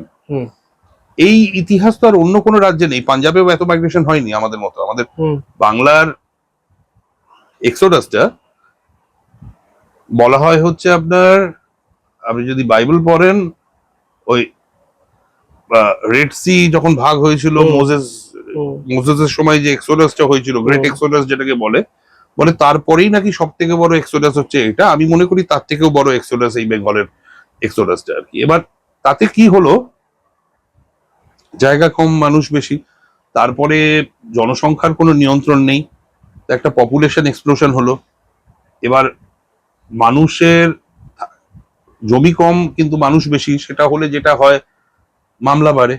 এই ইতিহাস তো আর অন্য কোনো রাজ্যে নেই। পাঞ্জাবেও এত মাইগ্রেশন হয়নি আমাদের মতো। আমাদের বাংলার এক্সোডাসটা বলা হয় হচ্ছে আপনার, আপনি যদি বাইবেল পড়েন, ওই রেড সি যখন ভাগ হয়েছিল, মোজেস মোসেসের সময় যে এক্সোডাসটা হয়েছিল, গ্রেট এক্সোডাস যেটাকে বলে, বলে তারপরেই নাকি সব থেকে বড় এক্সোডাস হচ্ছে এটা। আমি মনে করি তার থেকেও বড় এক্সোডাস এই বেঙ্গলের এক্সোডাসটা আর কি। এবার তাতে কি হলো, জায়গা কম, মানুষ বেশি, তারপরে জনসংখ্যার কোনো নিয়ন্ত্রণ নেই, একটা পপুলেশন এক্সপ্লোশন হলো। এবার মানুষের জমি কম কিন্তু মানুষ বেশি, সেটা হলে যেটা হয়, মামলা বাড়ে,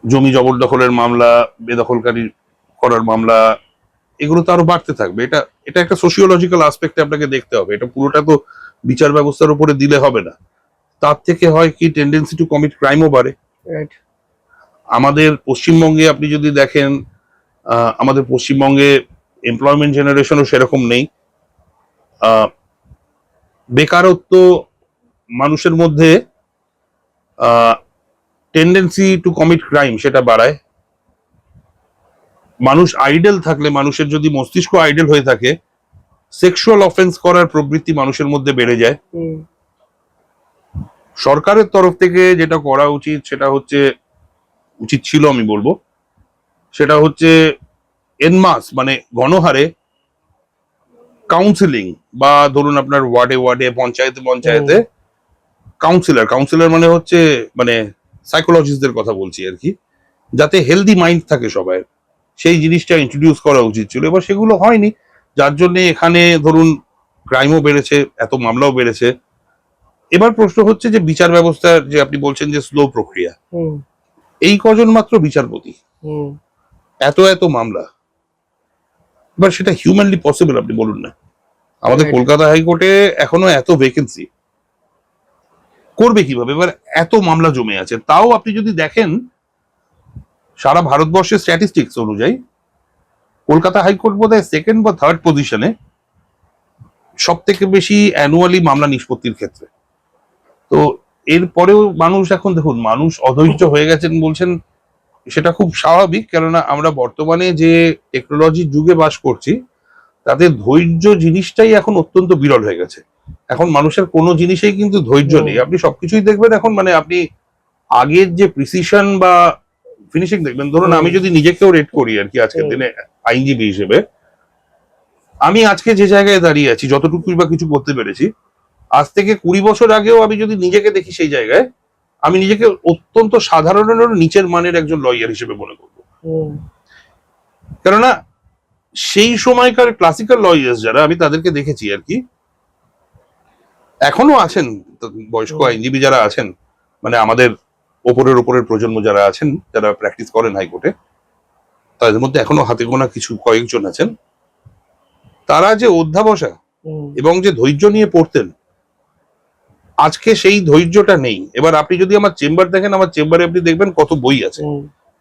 জমি জবরদখলের মামলা, বেদখলকারী করার মামলা, এগুলো তো আরো বাড়তে থাকবে। এটা এটা একটা সোশিওলজিক্যাল আসপেক্টে আপনাকে দেখতে হবে, এটা পুরোটা তো বিচার ব্যবস্থার উপরে দিলে হবে না। তার থেকে হয় কি, টেন্ডেন্সি টু কমিট ক্রাইমও বাড়ে। আমাদের পশ্চিমবঙ্গে আপনি যদি দেখেন, আমাদের পশ্চিমবঙ্গে এমপ্লয়মেন্ট জেনারেশনও সেরকম নেই। বেকারত্ব মানুষের মধ্যে টেন্ডেন্সি টু কমিট ক্রাইম সেটা বাড়ায়। মানুষ আইডেল থাকলে, মানুষের যদি মস্তিষ্ক আইডেল হয়ে থাকে, সেক্সুয়াল অফেন্স করার প্রবৃত্তি মানুষের মধ্যে বেড়ে যায়। সরকারের তরফ থেকে যেটা করা উচিত, সেটা হচ্ছে, উচিত ছিল আমি বলবো, সেটা হচ্ছে এনমাস মানে গণহারে কাউন্সিলিং, বা ধরুন আপনার ওয়ার্ডে ওয়ার্ডে, পঞ্চায়েতে পঞ্চায়েতে কাউন্সিলর মানে হচ্ছে মানে সাইকোলজিস্টদের কথা বলছি আর কি, যাতে হেলদি মাইন্ড থাকে সবাই, সেই জিনিসটা ইন্ট্রোডিউস করা উচিত ছিল। এবার সেগুলো হয়নি, যার জন্য এখানে ধরুন ক্রাইমও বেড়েছে, এত মামলাও বেড়েছে। এবার প্রশ্ন হচ্ছে যে বিচার ব্যবস্থার, যে আপনি বলছেন যে স্লো প্রক্রিয়া, এই কজন মাত্র বিচারপতি, এত এত মামলা, এবার সেটা হিউম্যানলি পসিবল আপনি বলুন না? আমাদের কলকাতা হাইকোর্টে এখনো এত ভ্যাকেন্সি, করবে কিভাবে? এবার এত মামলা জমে আছে। তাও আপনি যদি দেখেন সারা ভারতবর্ষের স্ট্যাটিস্টিক্স অনুযায়ী কলকাতা হাইকোর্ট বোধহয় সেকেন্ড বা থার্ড পজিশনে সব থেকে বেশি অ্যানুয়ালি মামলা নিষ্পত্তির ক্ষেত্রে। তো এরপরেও মানুষ, এখন দেখুন মানুষ অধৈর্য হয়ে গেছেন বলছেন, সেটা খুব স্বাভাবিক, কেননা আমরা বর্তমানে যে টেকনোলজির যুগে বাস করছি, তাতে ধৈর্য জিনিসটাই এখন অত্যন্ত বিরল হয়ে গেছে। এখন মানুষের কোনো জিনিসেই কিন্তু ধৈর্য নেই। আপনি সবকিছুই দেখবেন এখন, মানে আপনি আগের যে প্রিসিশন বা ফিনিশিং দেখবেন। ধরুন আমি যদি নিজেকেও রেট করি আর কি, আজকের দিনে আইনজীবী হিসেবে, আমি আজকে যে জায়গায় দাঁড়িয়ে আছি, যতটুকুই বা কিছু করতে পেরেছি, আজ থেকে 20 বছর আগেও আমি যদি নিজেকে দেখি সেই জায়গায়, আমি নিজেকে অত্যন্ত সাধারণের নিচের মানের একজন লয়ার হিসেবে মনে করবো। কেননা সেই সময়কার ক্লাসিক্যাল লয়ার্স যারা, আমি তাদেরকে দেখেছি আর কি, এখনো আছেন বয়স্ক আইনজীবী যারা আছেন, মানে আমাদের ওপরের প্রজন্ম যারা আছেন, যারা প্র্যাকটিস করেন হাইকোর্টে, তাদের মধ্যে এখনো হাতে গোনা কিছু কয়েকজন আছেন, তারা যে অধ্যাবসা এবং যে ধৈর্য নিয়ে পড়তেন, আজকে সেই ধৈর্যটা নেই। এবার আপনি যদি আমার চেম্বার দেখেন, আমার চেম্বারে আপনি দেখবেন কত বই আছে,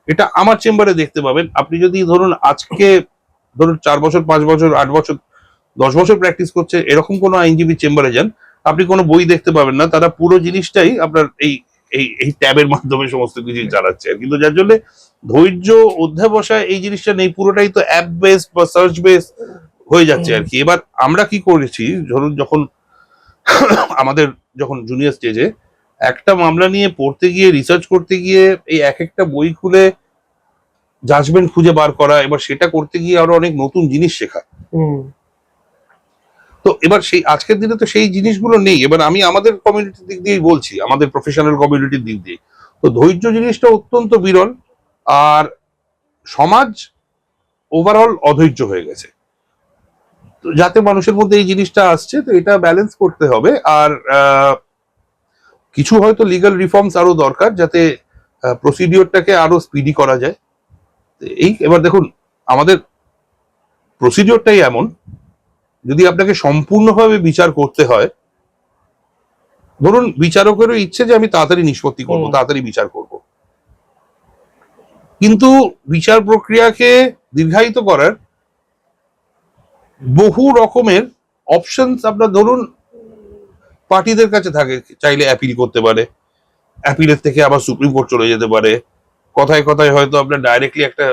এটা আমার চেম্বারে দেখতে পাবেন। আপনি যদি ধরুন আজকে ধরুন 4 বছর 5 বছর 8 বছর 10 বছর প্র্যাকটিস করছে এরকম কোনো আইনজীবী চেম্বারে যান, আপনি কোনো বই দেখতে পাবেন না। তারা পুরো জিনিসটাই আপনার এই এই এই ট্যাবের মাধ্যমে সমস্ত কিছু চালাচ্ছে। কিন্তু যার জন্য ধৈর্য, অধ্যাবসায় এই জিনিসটা নেই, পুরোটাই তো অ্যাপ বেস বা সার্চ বেস হয়ে যাচ্ছে আর কি। এবার আমরা কি করেছি, ধরুন যখন আমাদের যখন জুনিয়র স্টেজে একটা মামলা নিয়ে পড়তে গিয়ে, রিসার্চ করতে গিয়ে, এই এক একটা বই খুলে জাজমেন্ট খুঁজে বার করা, এবার সেটা করতে গিয়ে আরো অনেক নতুন জিনিস শেখা। তো এবার সেই আজকের দিনে তো সেই জিনিসগুলো নেই। এবার আমি আমাদের কমিউনিটির দিক দিয়েই বলছি, আমাদের প্রফেশনাল কমিউনিটির দিক দিয়ে, তো ধৈর্য জিনিসটা অত্যন্ত বিরল, আর সমাজ ওভারঅল অধৈর্য হয়ে গেছে। তো যাতে মানুষের মধ্যে এই জিনিসটা আসছে, তো এটা ব্যালেন্স করতে হবে। আর কিছু হয়তো লিগ্যাল রিফর্মস আরো দরকার, যাতে প্রসিডিওরটাকে আরো স্পিডি করা যায়। এই এবার দেখুন, আমাদের প্রসিডিওরটাই এমন, যদি আপনাকে সম্পূর্ণভাবে বিচার করতে হয়, ধরুন বিচারকেরও ইচ্ছে যে আমি তাড়াতাড়ি নিষ্পত্তি করবো, তাড়াতাড়ি বিচার করব, কিন্তু বিচার প্রক্রিয়াকে দীর্ঘায়িত করার বহু রকমের অপশনস আপনার ধরুন পার্টিদের কাছে থাকে। চাইলে অ্যাপিল করতে পারে, অ্যাপিলের থেকে আবার সুপ্রিম কোর্ট চলে যেতে পারে, কথায় কথায় হয়তো আপনার ডাইরেক্টলি একটা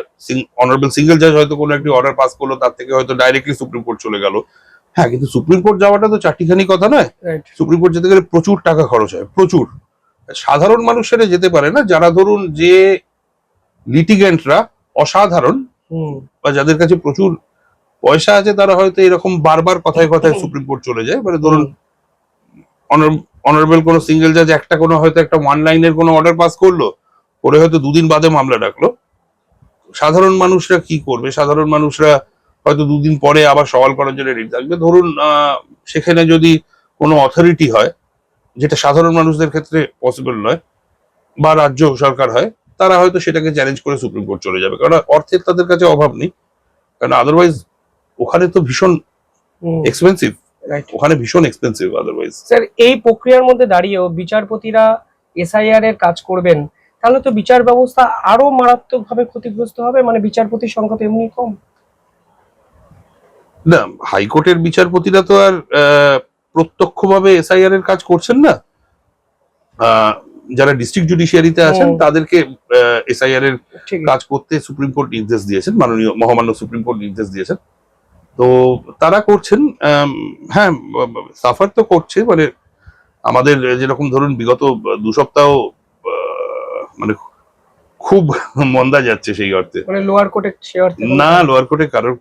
অনারেবল সিঙ্গেল জাজ হয়তো কোনো একটি অর্ডার পাস করলো, তার থেকে হয়তো ডাইরেক্টলি সুপ্রিম কোর্ট চলে গেল। হ্যাঁ, কিন্তু সুপ্রিম কোর্ট যাওয়াটা তো চারটিখানি কথা নয়। সুপ্রিম কোর্ট যেতে গেলে প্রচুর টাকা খরচ হয়, প্রচুর। সাধারণ মানুষ সেটা যেতে পারে না, যারা ধরুন যে লিটিগেন্টরা অসাধারণ, বা যাদের কাছে প্রচুর পয়সা আছে তারা হয়তো এরকম বারবার কথায় কথায় সুপ্রিম কোর্ট চলে যায়। মানে ধরুন অনারেবল কোনো সিঙ্গেল জাজ একটা কোনো হয়তো একটা ওয়ান লাইনের কোনো অর্ডার পাস করলো, করে হয়তো দুদিন বাদে মামলা ডাকলো। সাধারণ মানুষরা কি করবে? সাধারণ মানুষরা হয়তো দুদিন পরে আবার সওয়াল করার জন্য রেডি থাকবে। ধরুন সেখানে যদি কোনো অথরিটি হয়, যেটা সাধারণ মানুষদের ক্ষেত্রে পসিবল নয়, বা রাজ্য সরকার হয়, তারা হয়তো সেটাকে চ্যালেঞ্জ করে সুপ্রিম কোর্ট চলে যাবে, কারণ অর্থের তাদের কাছে অভাব নেই। কারণ আদারওয়াইজ ওখানে তো ভীষণ এক্সপেন্সিভ, ওখানে ভীষণ এক্সপেন্সিভ আদারওয়াইজ। স্যার, এই প্রক্রিয়ার মধ্যে দাঁড়িয়েও বিচারপতিরা এসআইআর এর কাজ করবেন, তাহলে তো বিচার ব্যবস্থা আরো মারাত্মকভাবে ক্ষতিগ্রস্ত হবে। মানে বিচারপতির সংখ্যা তো এমনি কম। না, হাইকোর্টের বিচারপতিরা তো আর প্রত্যক্ষভাবে এসআইআর এর কাজ করছেন না। যারা ডিস্ট্রিক্ট জুডিশিয়ারিতে আছেন তাদেরকে এসআইআর এর কাজ করতে সুপ্রিম কোর্ট নির্দেশ দিয়েছেন, মাননীয় মহামান্য সুপ্রিম কোর্ট নির্দেশ দিয়েছেন। তো তারা করছেন, হ্যাঁ, সাফার তো করছে। মানে আমাদের যেরকম ধরুন বিগত 2 সপ্তাহ মানে খুব মন্দা যাচ্ছে সেই অর্থে। মানে লোয়ার কোর্টে না, লোয়ার কোর্টে কারোর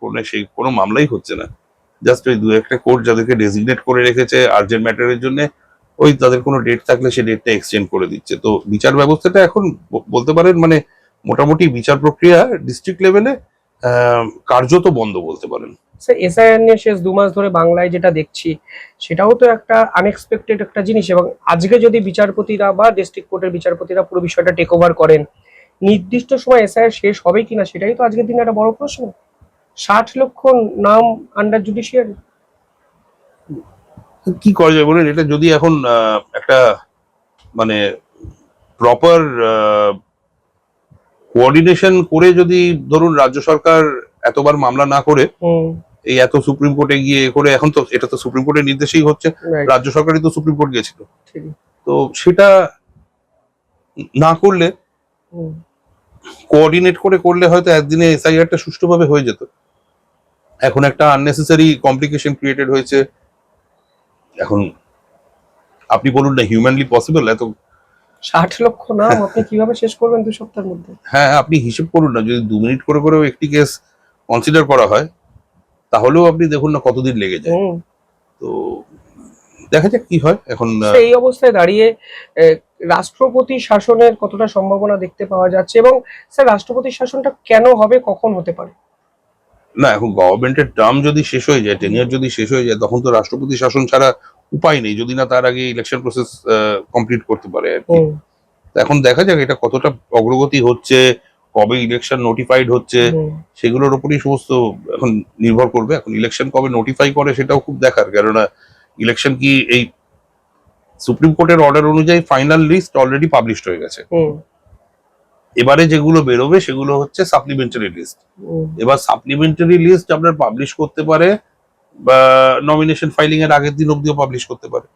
কোনো মামলাই হচ্ছে না। জাস্ট ওই 2-1টা কোর্ট যাদেরকে ডেজিগনেট করে রেখেছে আর্জেন্ট ম্যাটারের জন্য, ওই তাদের কোনো ডেট থাকলে সেই ডেটটা এক্সটেন্ড করে দিচ্ছে। তো বিচার ব্যবস্থাটা এখন বলতে পারেন মানে মোটামুটি বিচার প্রক্রিয়া ডিস্ট্রিক্ট লেভেলে কার্যত বন্ধ বলতে পারেন। স্যার, এসআইআর নিয়ে শেষ 2 মাস ধরে বাংলায় যেটা দেখছি, সেটাও তো একটা আনএক্সপেক্টেড একটা জিনিস। এবং আজকে যদি বিচারপতিরা বা ডিস্ট্রিক্ট কোর্টের বিচারপতিরা পুরো বিষয়টা টেক ওভার করেন, নির্দিষ্ট সময় এসআইআর শেষ হবে কিনা সেটাই তো আজকের দিনে একটা বড় প্রশ্ন। 60 লক্ষ নাম আন্ডার জুডিশিয়ারি। কি করা যায় বলেন? এটা যদি এখন একটা মানে প্রপার কোঅর্ডিনেশন করে, যদি ধরুন রাজ্য সরকার এতবার মামলা না করে এই এত সুপ্রিম কোর্টে গিয়ে করে, এখন তো এটা তো সুপ্রিম কোর্টের নির্দেশেই হচ্ছে, রাজ্য সরকারই তো সুপ্রিম কোর্ট গিয়েছিল। তো সেটা না করলে, কোঅর্ডিনেট করে করলে হয়তো একদিনে এসআইআরটা সুষ্ঠুভাবে হয়ে যেত। এখন একটা আননেসেসারি কমপ্লিকেশন ক্রিয়েটেড হয়েছে। এখন আপনি বলুন না, হিউম্যানলি পসিবল এত 60 লক্ষ নাম আপনি কিভাবে শেষ করবেন 2 সপ্তাহের মধ্যে? হ্যাঁ, আপনি হিসেব করুন না, যদি 2 মিনিট করে করেও একটি কেস কনসিডার করা হয়, তাহলেও আপনি দেখুন না কতদিন লেগে যায়। তো দেখা যাক কি হয়। এখন এই অবস্থায় দাঁড়িয়ে রাষ্ট্রপতি শাসনের কতটা সম্ভাবনা দেখতে পাওয়া যাচ্ছে, এবং স্যার রাষ্ট্রপতি শাসনটা কেন হবে, কখন হতে পারে? না, এখন গভর্নমেন্টের টার্ম যদি শেষ হয়ে যায়, টেনিয়ার যদি শেষ হয়ে যায়, তখন তো রাষ্ট্রপতি শাসন ছাড়া উপায় নেই, যদি না তার আগে ইলেকশন প্রসেস কমপ্লিট করতে পারে আর কি। এখন দেখা যাক এটা কতটা অগ্রগতি হচ্ছে, কবে ইলেকশন নোটিফাইড হচ্ছে, সেগুলোর উপরই সমস্ত এখন নির্ভর করবে। এখন ইলেকশন কবে নোটিফাই করে সেটাও খুব দেখার, কেননা ইলেকশন কি এই সুপ্রিম কোর্টের অর্ডার অনুযায়ী ফাইনাল লিস্ট অলরেডি পাবলিশড হয়ে গেছে। এবারে যেগুলো বেরোবে সেগুলো হচ্ছে সাপ্লিমেন্টারি লিস্ট। এবার সাপ্লিমেন্টারি লিস্ট আপনার পাবলিশ করতে পারে, বা নমিনেশন ফাইলিং এর আগের দিন অব্দিও পাবলিশ করতে পারে।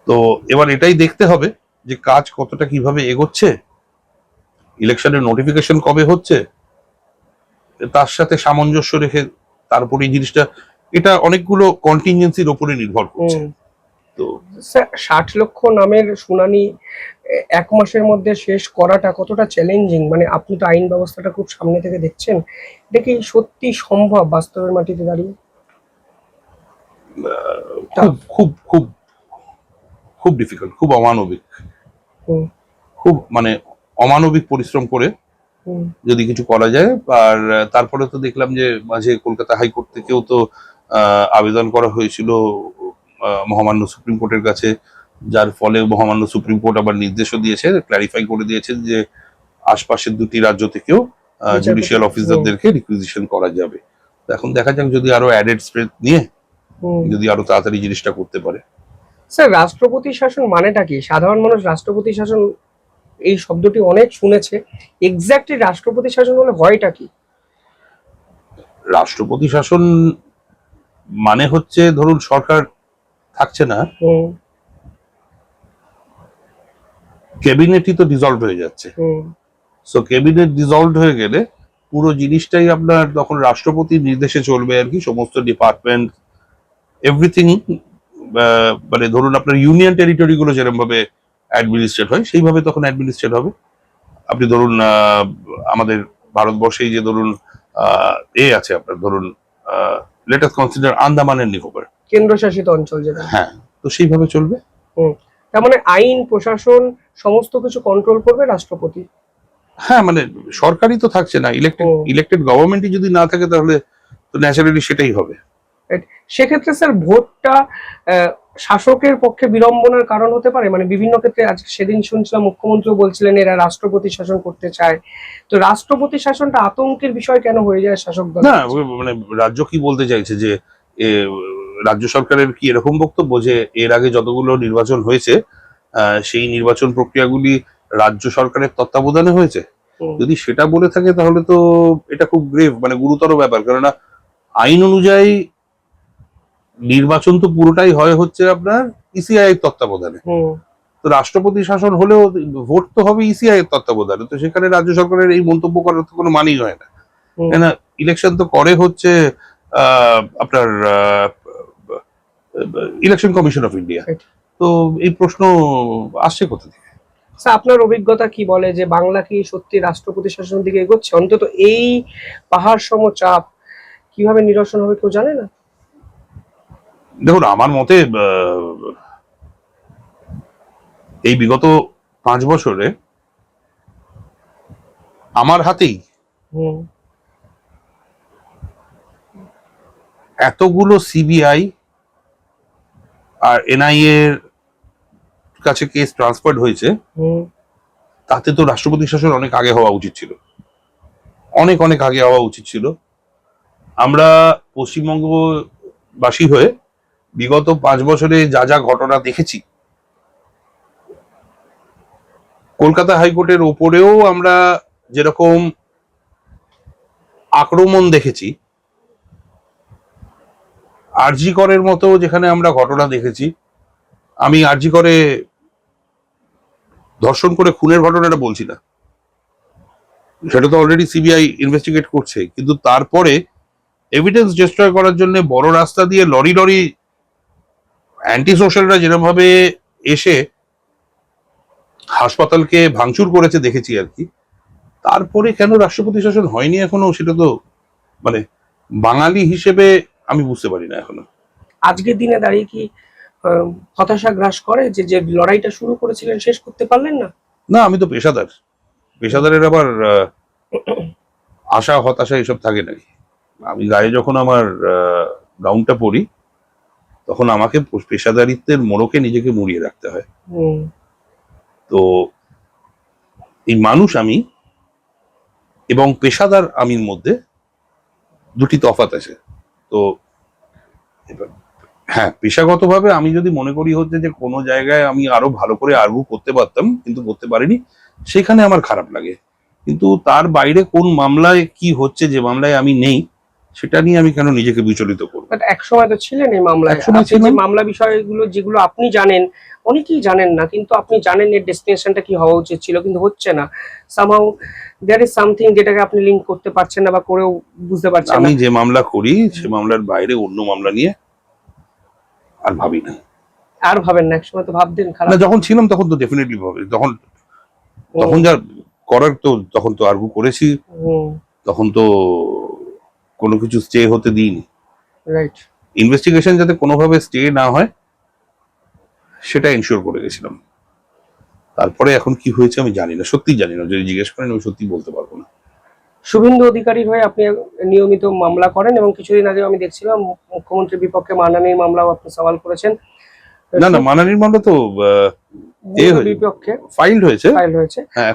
তো এবার এটাই দেখতে হবে যে কাজ কতটা কিভাবে এগোচ্ছে, ইলেকশনের নোটিফিকেশন কবে হচ্ছে, তার সাথে সামঞ্জস্য রেখে তারপরে এই জিনিসটা, এটা অনেকগুলো কন্টিনজেন্সির উপরে নির্ভর করছে। তো 60 লক্ষ নামের শুনানি 1 মাসের মধ্যে শেষ করাটা কতটা চ্যালেঞ্জিং? মানে আপনি তো আইন ব্যবস্থাটা খুব সামনে থেকে দেখছেন, এটা কি সত্যি সম্ভব বাস্তবের মাটিতে দাঁড়িয়ে? খুব খুব খুব খুব ডিফিকাল্ট, খুব অমানবিক, খুব মানে অমানবিক পরিশ্রম করে যদি কিছু করা যায়। আর তারপরে তো দেখলাম যে মাঝে কলকাতা হাইকোর্ট থেকেও তো আবেদন করা হয়েছিল মহামান্য সুপ্রিম কোর্টের কাছে, যার ফলে মহামান্য সুপ্রিম কোর্ট আবার নির্দেশও দিয়েছে, ক্লারিফাই করে দিয়েছেন যে আশপাশের 2টি রাজ্য থেকেও জুডিশিয়াল অফিসারদেরকে রিকুইজিশন করা যাবে। এখন দেখা যাক যদি আরো অ্যাডেড স্ট্রেংথ নিয়ে যদি আরো তাড়াতাড়ি জিনিসটা করতে পারে। স্যার, রাষ্ট্রপতি শাসন মানেটা কি? সাধারণ মানুষ রাষ্ট্রপতি শাসন এই শব্দটি অনেক শুনেছে, এক্স্যাক্টলি রাষ্ট্রপতি শাসন হলে হয়টা কি? রাষ্ট্রপতি শাসন মানে হচ্ছে ধরুন সরকার থাকছে না, ক্যাবিনেটই তো ডিসলভ হয়ে যাচ্ছে। সো ক্যাবিনেট ডিসলভ হয়ে গেলে পুরো জিনিসটাই আপনার তখন রাষ্ট্রপতির নির্দেশে চলবে আর কি। সমস্ত ডিপার্টমেন্ট এভরিথিং, মানে ধরুন আপনার ইউনিয়ন টেরিটরি গুলো যেরকম ভাবে অ্যাডমিনিস্ট্রেট হয় সেইভাবে তখন অ্যাডমিনিস্ট্রেট হবে। আপনি ধরুন আমাদের ভারতবর্ষেই যে ধরুন আছে আপনার ধরুন let us consider Andaman and Nicobar, কেন্দ্রশাসিত অঞ্চল যেটা। হ্যাঁ, তো সেইভাবে চলবে। তার মানে আইন প্রশাসন সমস্ত কিছু কন্ট্রোল করবে রাষ্ট্রপতি। হ্যাঁ, মানে সরকারই তো থাকছে না, ইলেক্টেড গভর্নমেন্টই যদি না থাকে তাহলে তো ন্যাচারালি সেটাই হবে। সেক্ষেত্রে স্যার ভোটটা শাসকের পক্ষে বিড়ম্বনার কারণ হতে পারে, মানে বিভিন্ন ক্ষেত্রে আজকে সেদিন শুনছিলাম মুখ্যমন্ত্রীও বলছিলেন এরা রাষ্ট্রপতি শাসন করতে চায়, তো রাষ্ট্রপতি শাসনটা আতঙ্কের বিষয় কেন হয়ে যায় শাসক দল? না, মানে রাজ্য কি বলতে চাইছে যে এ, রাজ্য সরকারের কি এরকম বক্তব্য যে এর আগে যতগুলো নির্বাচন হয়েছে সেই নির্বাচন প্রক্রিয়াগুলি রাজ্য সরকারের তত্ত্বাবধানে হয়েছে? যদি সেটা বলে থাকে তাহলে তো এটা খুব গ্রেভ, মানে গুরুতর ব্যাপার, কেননা আইন অনুযায়ী নির্বাচন তো পুরোটাই হচ্ছে আপনার ইসিআই এর তত্ত্বাবধানে। তো রাষ্ট্রপতি শাসন হলেও ভোট তো হবে ইসিআই এর তত্ত্বাবধানে, তো সেখানে রাজ্য সরকারের এই মন্তব্য করার তো কোনো মানেই হয় না, কেন ইলেকশন তো করে হচ্ছে আপনার ইলেকশন কমিশন অফ ইন্ডিয়া। তো এই প্রশ্ন আসছে কোথা থেকে? আপনার অভিজ্ঞতা কি বলে যে বাংলা কি সত্যি রাষ্ট্রপতি শাসনের দিকে এগোচ্ছে? অন্তত এই পাহাড় সম চাপ কিভাবে নিরসন হবে কেউ জানে না। দেখুন, আমার মতে এই বিগত 5 বছরে আমার হাতেই এতগুলো সিবিআই আর এনআইএ এর কাছে কেস ট্রান্সফার্ড হয়েছে, তাতে তো রাষ্ট্রপতি শাসন অনেক আগে হওয়া উচিত ছিল, অনেক অনেক আগে হওয়া উচিত ছিল। আমরা পশ্চিমবঙ্গবাসী হয়ে বিগত 5 বছরে যা যা ঘটনা দেখেছি, কলকাতা হাইকোর্টের ওপরেও আমরা যেরকম আক্রমণ দেখেছি, আরজি করের মতো যেখানে আমরা ঘটনা দেখেছি, আমি আরজি করে ধর্ষণ করে খুনের ঘটনাটা বলছি না, সেটা তো অলরেডি সিবিআই ইনভেস্টিগেট করছে, কিন্তু তারপরে এভিডেন্স ডিস্ট্রয় করার জন্য বড় রাস্তা দিয়ে লরি লরি অ্যান্টি সোশ্যালরা যেরকম ভাবে এসে হাসপাতালকে ভাঙচুর করেছে দেখেছি আর কি। তারপরে কেন রাষ্ট্রপতি শাসন হয়নি এখনো, সেটা তো মানে বাঙালি হিসেবে আমি বুঝতে পারি না এখনো। আজকের দিনে দাঁড়িয়ে কি হতাশা গ্রাস করে যে যে লড়াইটা শুরু করেছিলেন শেষ করতে পারলেন না? না, আমি তো পেশাদারের আবার আশা হতাশা এসব থাকে নাকি? আমি গায়ে যখন আমার গাউনটা পরি তখন আমাকে পেশাদারিত্বের মোড়কে নিজেকে মুড়িয়ে রাখতে হয়। তো এই মানুষ আমি এবং পেশাদার আমির মধ্যে দুটি তফাৎ আছে। তো হ্যাঁ, পেশাগতভাবে আমি যদি মনে করি হচ্ছে যে কোনো জায়গায় আমি আরো ভালো করে আর্গু করতে পারতাম কিন্তু করতে পারিনি, সেখানে আমার খারাপ লাগে। কিন্তু তার বাইরে কোন মামলায় কি হচ্ছে, যে মামলায় আমি নেই, সেটা নিয়ে আমি কেন নিজেকে বিচলিত করব? বাট এক সময় তো ছিলেন এই মামলায়, যে মামলা বিষয়গুলো যেগুলো আপনি জানেন, অনেকেই জানেন না, কিন্তু আপনি জানেন এর ডেস্টিনেশনটা কি হওয়া উচিত ছিল, কিন্তু হচ্ছে না। সামহাউ দেয়ার ইজ সামথিং যেটাকে আপনি লিংক করতে পারছেন না বা করেও বুঝতে পারছেন না। আমি যে মামলা করি সে মামলার বাইরে অন্য মামলা নিয়ে আর ভাবি না। আর ভাবেন না? একসময় তো ভাবতেন। খারাপ না, যখন ছিলাম তখন তো ডেফিনেটলি ভাবি, তখন যা করার তো তখন তো আর্গু করেছি, তখন তো কোনো কিছু স্টে হতে দিইনি। রাইট। ইনভেস্টিগেশন যাতে কোনোভাবে স্টে না হয় সেটা এনশিওর করে গেছিলাম। তারপরে এখন কি হয়েছে আমি জানি না, সত্যি জানি না, যদি জিজ্ঞেস করেন আমি সত্যি বলতে পারবো না। শুভেন্দু অধিকারীর হয়ে আপনি নিয়মিত মামলা করেন এবং কিছুদিন আগে আমি দেখছিলাম মুখ্যমন্ত্রীর বিপক্ষে মানহানির মামলাও আপনি সওয়াল করেছেন। না না, মানহানির মামলা তো বিপক্ষে ফাইল হয়েছে।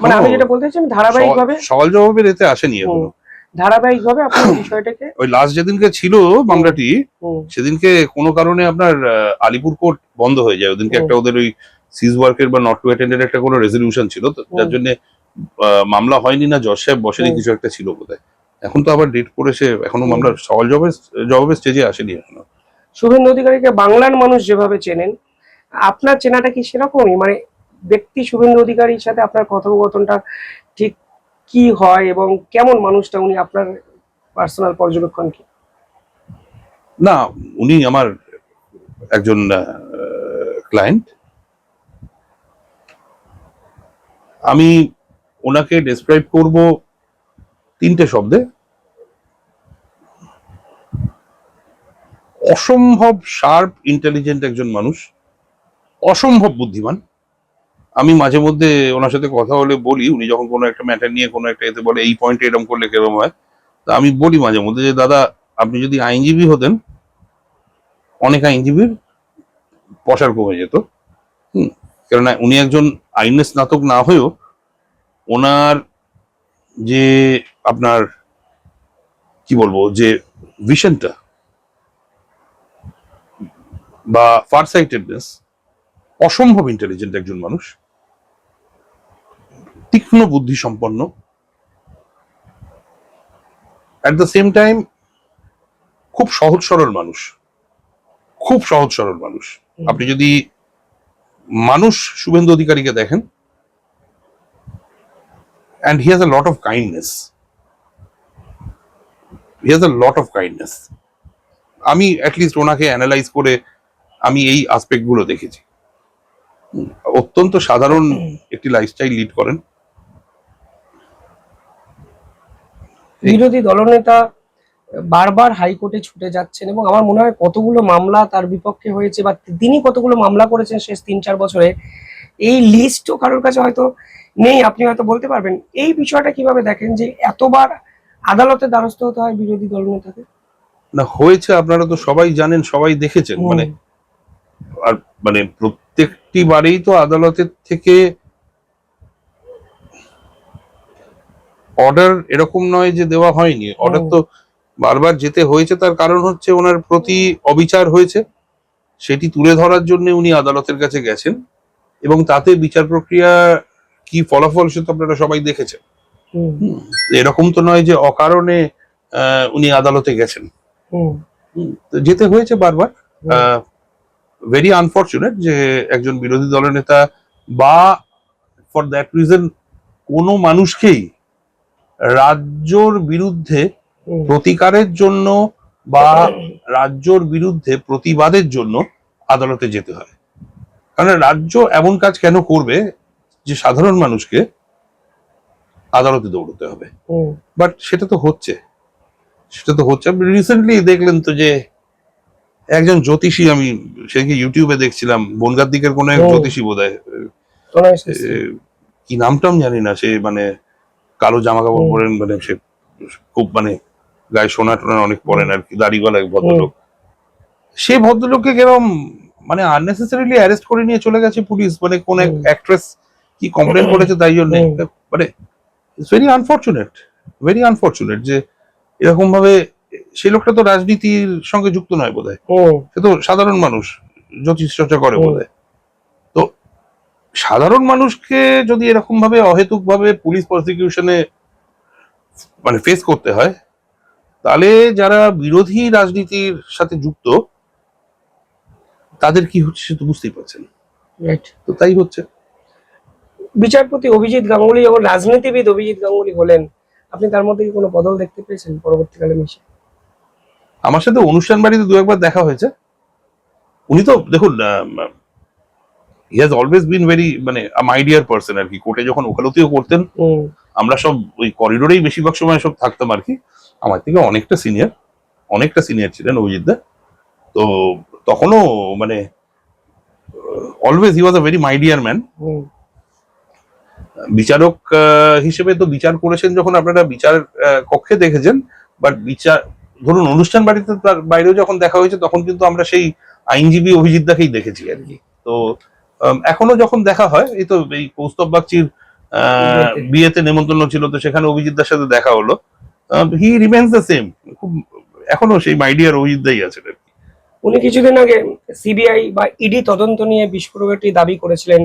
মানে আমি যেটা বলতে চাইছি, আমি ধারাবাহিকভাবে সওয়াল জবাবের এতে আসেনি এখনো। ধারাবাহিকভাবে আপনি বিষয়টাকে ওই লাস্ট যেদিনকে ছিল মামলাটি, সেদিনকে কোনো কারণে আপনার আলিপুর কোর্ট বন্ধ হয়ে যায়। ওদিনকে একটা ওদের ওই সিজ ওয়ার্কের বা নট টু অ্যাটেন্ডের একটা কোনো রেজলিউশন ছিল, তো যার জন্য মামলা হয়নি, না জজ সাহেব বসেনি, কিছু একটা ছিল বোধহয়। এখন তো আবার ডেট করেছে, এখনো মামলার সওয়াল জবাবের স্টেজে আসেনি এখনো। শুভেন্দু অধিকারীকে বাংলার মানুষ যেভাবে চেনেন, আপনার চেনাটা কি সেরকমই? মানে ব্যক্তি শুভেন্দু অধিকারীর সাথে আপনার কথোপকথনটা ঠিক কি হয় এবং কেমন মানুষটা উনি, আপনার পার্সোনাল পর্যবেক্ষণ কি? না, উনি আমার একজন ক্লায়েন্ট। আমি ওনাকে ডেসক্রাইব করব 3টে শব্দে: অসম্ভব শার্প ইন্টেলিজেন্ট একজন মানুষ, অসম্ভব বুদ্ধিমান। আমি মাঝে মধ্যে ওনার সাথে কথা হলে বলি, উনি যখন কোনো একটা ম্যাটার নিয়ে কোনো একটা এতে বলে এই পয়েন্টে এরকম করলে কেরম হয়, তা আমি বলি মাঝে মধ্যে যে দাদা, আপনি যদি আইনজীবী হতেন, অনেক আইনজীবীর পসার কমে যেত। কেননা উনি একজন আইনের স্নাতক না হয়েও ওনার যে আপনার কি বলবো, যে ভিশনটা বা ফারসাইটেডনেস, অসম্ভব ইন্টেলিজেন্ট একজন মানুষ, তীক্ষ্ণ বুদ্ধি সম্পন্ন, অ্যাট দ্য সেম টাইম খুব সহজ সরল মানুষ, খুব সহজ সরল মানুষ। আপনি যদি মানুষ শুভেন্দু অধিকারীকে দেখেন, and he has a lot of kindness. He has a lot of kindness. আমি অ্যাটলিস্ট ওনাকে অ্যানালাইজ করে আমি এই আসপেক্ট গুলো দেখেছি। অত্যন্ত সাধারণ একটি লাইফস্টাইল লিড করেন। বিরোধী দলনেতা বারবার হাইকোর্টে ছুটে যাচ্ছেন এবং আমার মনে হয় কতগুলো মামলা তার বিপক্ষে হয়েছে বা তিনি কতগুলো মামলা করেছেন শেষ 3-4 বছরে, এই লিস্টও কারোর কাছে হয়তো নেই, আপনি হয়তো বলতে পারবেন। এই বিষয়টা কিভাবে দেখেন যে এতবার আদালতের দ্বারস্থ হতে হয় বিরোধী দলনেতাকে? না, হয়েছে, আপনারা তো সবাই জানেন, সবাই দেখেছেন। আর প্রত্যেকটি বারেই তো আদালতের থেকে অর্ডার এরকম নয় যে দেওয়া হয়নি, অর্ডার তো বারবার যেতে হয়েছে। তার কারণ হচ্ছে ওনার প্রতি অবিচার হয়েছে, সেটি তুলে ধরার জন্য উনি আদালতের কাছে গেছেন, এবং তাতে বিচার প্রক্রিয়া কি ফলাফল সে তো আপনারা সবাই দেখেছেন। এরকম তো নয় যে অকারণে উনি আদালতে গেছেন, যেতে হয়েছে বারবার। ভেরি আনফর্চুনেট যে একজন বিরোধী দলের নেতা বা ফর দ্যাট রিজন কোনো মানুষকেই রাজ্যর বিরুদ্ধে প্রতিকারের জন্য বা রাজ্যর বিরুদ্ধে প্রতিবাদের জন্য আদালতে যেতে হয়। কারণ রাজ্য এমন কাজ কেন করবে যে সাধারণ মানুষকে আদালতে দৌড়তে হবে? বাট সেটা তো হচ্ছে, আপনি রিসেন্টলি দেখলেন তো যে একজন জ্যোতিষী, আমি সেদিকে ইউটিউবে দেখছিলাম, বনগাঁর দিকের কোনো এক জ্যোতিষী বোধহয়, কি নামটাম জানি না, সে কালো জামা কাপড় পরেন, সে খুব গায়ে সোনা টোনা অনেক পরেন আর কি, দাড়িওয়ালা এক ভদ্রলোক। সে ভদ্রলোককে কেরম আননেসেসারিলি অ্যারেস্ট করে নিয়ে চলে গেছে পুলিশ, কোন এক অ্যাক্ট্রেস কি কমপ্লেন করেছে তাই জন্য। ইটস ভেরি আনফর্চুনেট যে এরকম ভাবে। সেই লোকটা তো রাজনীতির সঙ্গে যুক্ত নয় বোধহয়, সে তো সাধারণ মানুষ, জ্যোতিষ চর্চা করে বোধহয়। তো সাধারণ মানুষকে যদি এরকম ভাবে অহেতুক ভাবে পুলিশ প্রসিকিউশনে ফেস করতে হয়, তাহলে যারা বিরোধী রাজনীতির সাথে যুক্ত তাদের কি হচ্ছে সে তো বুঝতেই পারছেন। তো তাই হচ্ছে। বিচারপতি অভিজিৎ গাঙ্গুলি যখন রাজনীতিবিদ অভিজিৎ গাঙ্গুলি হলেন, আপনি তার মধ্যে কি কোনো বদল দেখতে পেয়েছেন পরবর্তীকালে মিশে? আমার সাথে অনুষ্ঠান বাড়িতে 2-1 বার দেখা হয়েছে। উনি তো দেখুন, he has always been very my dear person আর কি। কোর্টে যখন ওকালতিও করতেন, আমরা সব ওই করিডোরেই বেশিরভাগ সময় সব থাকতাম আর কি। আমার থেকে অনেকটা সিনিয়র ছিলেন অভিজিৎ দা। তো তখনও always he was a very my deer man. বিচারক হিসেবে তো বিচার করেছেন যখন আপনারা বিচার কক্ষে দেখেছেন, বাট বিচার ধরুন অনুষ্ঠান বাড়িতে তার বাইরেও যখন দেখা হয়েছে, তখন কিন্তু আমরা সেই আইনজীবী অভিজিৎ দাকেই দেখেছি আর কি। তো এখনো যখন দেখা হয়, এই তো এই কৌস্তব বাগচির বিয়েতে নেমন্তন্ন ছিল, তো সেখানে অভিজিৎ দার সাথে দেখা হলো। হি রিমেন্স দ্য সেম, খুব এখনো সেই মাই ডিয়ার অভিজিৎ দাই আছেন আর কি। উনি কিছুদিন আগে সিবিআই বা ইডি তদন্ত নিয়ে বিস্ফোরকটি দাবি করেছিলেন,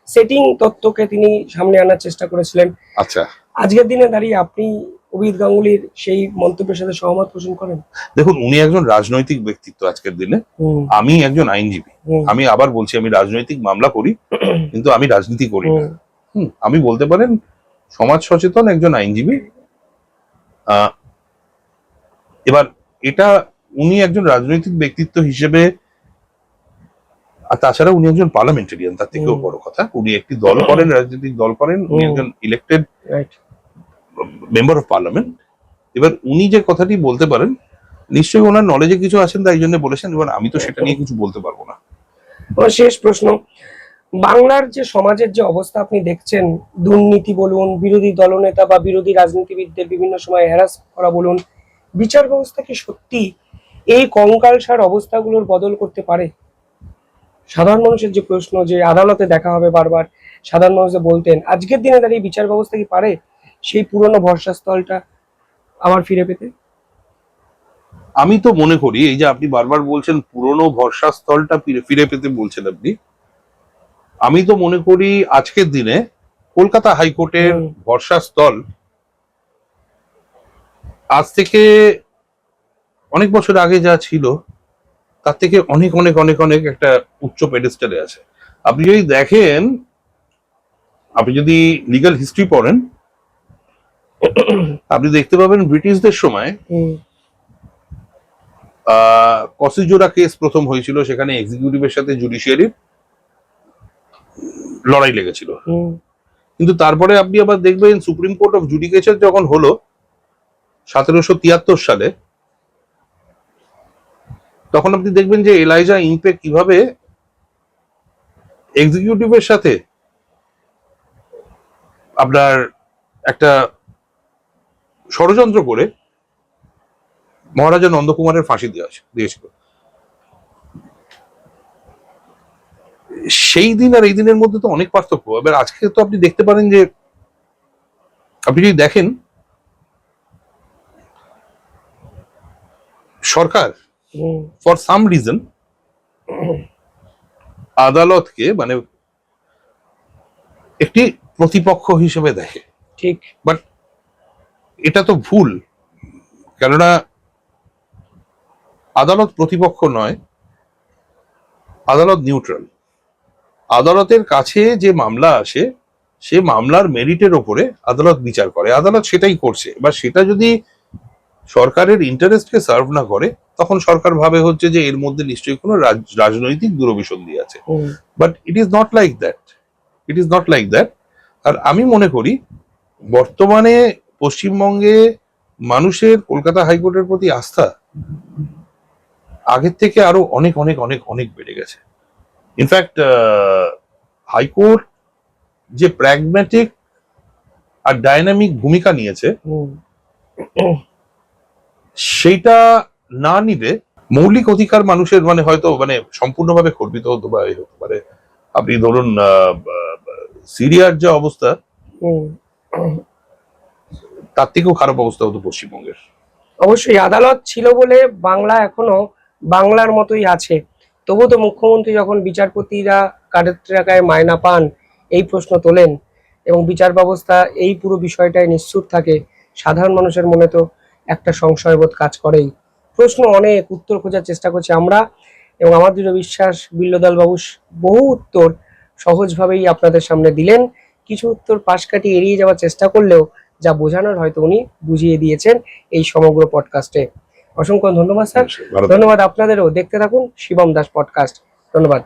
সেটিং তত্ত্বকে তিনি সামনে আনার চেষ্টা করেছিলেন। আচ্ছা, আজকের দিনে দাঁড়িয়ে আপনি অভিজিৎ গাঙ্গুলির সেই মন্তব্যের সাথে সহমত পোষণ করেন? দেখুন, উনি একজন রাজনৈতিক ব্যক্তিত্ব আজকের দিনে, আমি একজন আইনজীবী। আমি আবার বলছি, আমি রাজনৈতিক মামলা করি, কিন্তু আমি রাজনীতি করি না। আমি বলতে পারেন সমাজ সচেতন একজন আইনজীবী। এবার এটা উনি একজন রাজনৈতিক ব্যক্তিত্ব হিসেবে আর তাছাড়া উনি একজন পার্লামেন্টারিয়ান, তার থেকেও বড় কথা উনি একটি দল করেন, রাজনৈতিক দল করেন, উনি একজন ইলেক্টেড মেম্বার অফ পার্লামেন্ট। এবার উনি যে কথাটি বলতে পারেন নিশ্চয়ই ওনার নলেজে কিছু আছেন, তাই জন্য বলেছেন। এবার আমি তো সেটা নিয়ে কিছু বলতে পারবো না। শেষ প্রশ্ন, বাংলার যে সমাজের যে অবস্থা আপনি দেখছেন, দুর্নীতি বলুন, বিরোধী দলনেতা বা বিরোধী রাজনীতিবিদদের বিভিন্ন সময় হ্যারাস করা বলুন, বিচার ব্যবস্থা কি সত্যি এই কঙ্কালসার অবস্থাগুলোর বদল করতে পারে? সাধারণ মানুষের যে প্রশ্ন, যে আদালতে দেখা হবে বারবার, সাধারণ মানুষ যে বলতেন, আজকের দিনে দাঁড়িয়ে বিচার ব্যবস্থা কি পারে সেই পুরনো ভরসাস্থলটা আবার ফিরে পেতে? আমি তো মনে করি এই যে আপনি বারবার বলছেন পুরনো ভরসাস্থলটা ফিরে পেতে বলছেন আপনি, আমি তো মনে করি আজকের দিনে কলকাতা হাইকোর্টের ভরসাস্থল আজ থেকে অনেক বছর আগে যা ছিল তার থেকে অনেক অনেক অনেক অনেক একটা উচ্চ পেডেস্টালে আছে। আপনি যদি দেখেন, আপনি যদি লিগ্যাল হিস্ট্রি পড়েন, আপনি দেখতে পাবেন ব্রিটিশদের সময় কসিজোরা কেস প্রথম হয়েছিল, সেখানে এক্সিকিউটিভের সাথে জুডিশিয়ারির লড়াই লেগেছিল। কিন্তু তারপরে আপনি আবার দেখবেন সুপ্রিম কোর্ট অফ জুডিকেচার যখন হলো 1773 সালে, তখন আপনি দেখবেন যে এলাইজা ইম্পে কিভাবে এক্সিকিউটিভের সাথে আপনার একটা ষড়যন্ত্র করে মহারাজা নন্দকুমারের ফাঁসি দিয়েছিল। সেই দিন আর এই দিনের মধ্যে তো অনেক পার্থক্য। এবার আজকে তো আপনি দেখতে পারেন যে, আপনি যদি দেখেন সরকার ফর সাম রিজন আদালতকে মানে একটি প্রতিপক্ষ হিসেবে দেখে। ঠিক, বাট এটা তো ভুল, কেননা আদালত প্রতিপক্ষ নয়, আদালত নিউট্রাল। আদালতের কাছে যে মামলা আসে সে মামলার মেরিটের ওপরে আদালত বিচার করে, আদালত সেটাই করছে। বা সেটা যদি সরকারের ইন্টারেস্টকে সার্ভ না করে, তখন সরকার ভাবে হচ্ছে যে এর মধ্যে নিশ্চয়ই কোনো রাজনৈতিক দুরভিসন্ধি আছে। But it is not like that, it is not like that. আর আমি মনে করি বর্তমানে পশ্চিমবঙ্গে মানুষের কলকাতা হাইকোর্টের প্রতি আস্থা আগের থেকে আরো অনেক অনেক অনেক অনেক বেড়ে গেছে। ইনফ্যাক্ট হাইকোর্ট যে প্র্যাগম্যাটিক আর ডাইনামিক ভূমিকা নিয়েছে, সেইটা না নিলে মৌলিক অধিকার মানুষের মানে হয়তো মানে সম্পূর্ণভাবে খর্বিত হতে পারে। আপনি ধরুন সিরিয়ার যে অবস্থা, তার থেকেও খারাপ অবস্থা হতো পশ্চিমবঙ্গের। অবশ্যই আদালত ছিল বলে বাংলা এখনো বাংলার মতোই আছে। তবু তো মুখ্যমন্ত্রী যখন বিচারপতিরা কাদের টাকায় মায়না পান এই প্রশ্ন তোলেন এবং বিচার ব্যবস্থা এই পুরো বিষয়টায় নিশ্চুপ থাকে, সাধারণ মানুষের মনে তো একটা সংশয়বোধ কাজ করেই। প্রশ্ন অনেক, উত্তর খোঁজার চেষ্টা করছি আমরা, এবং আমার দৃঢ় বিশ্বাস বিল্লদল বাবু বহু উত্তর সহজভাবেই আপনাদের সামনে দিলেন। কিছু উত্তর পাশ কাটিয়ে এড়িয়ে যাওয়ার চেষ্টা করলেও যা বোঝানোর হয়তো উনি বুঝিয়ে দিয়েছেন এই সমগ্র পডকাস্টে। অসংখ্য ধন্যবাদ স্যার। ধন্যবাদ আপনাদেরও। দেখতে থাকুন শিবম দাস পডকাস্ট। ধন্যবাদ।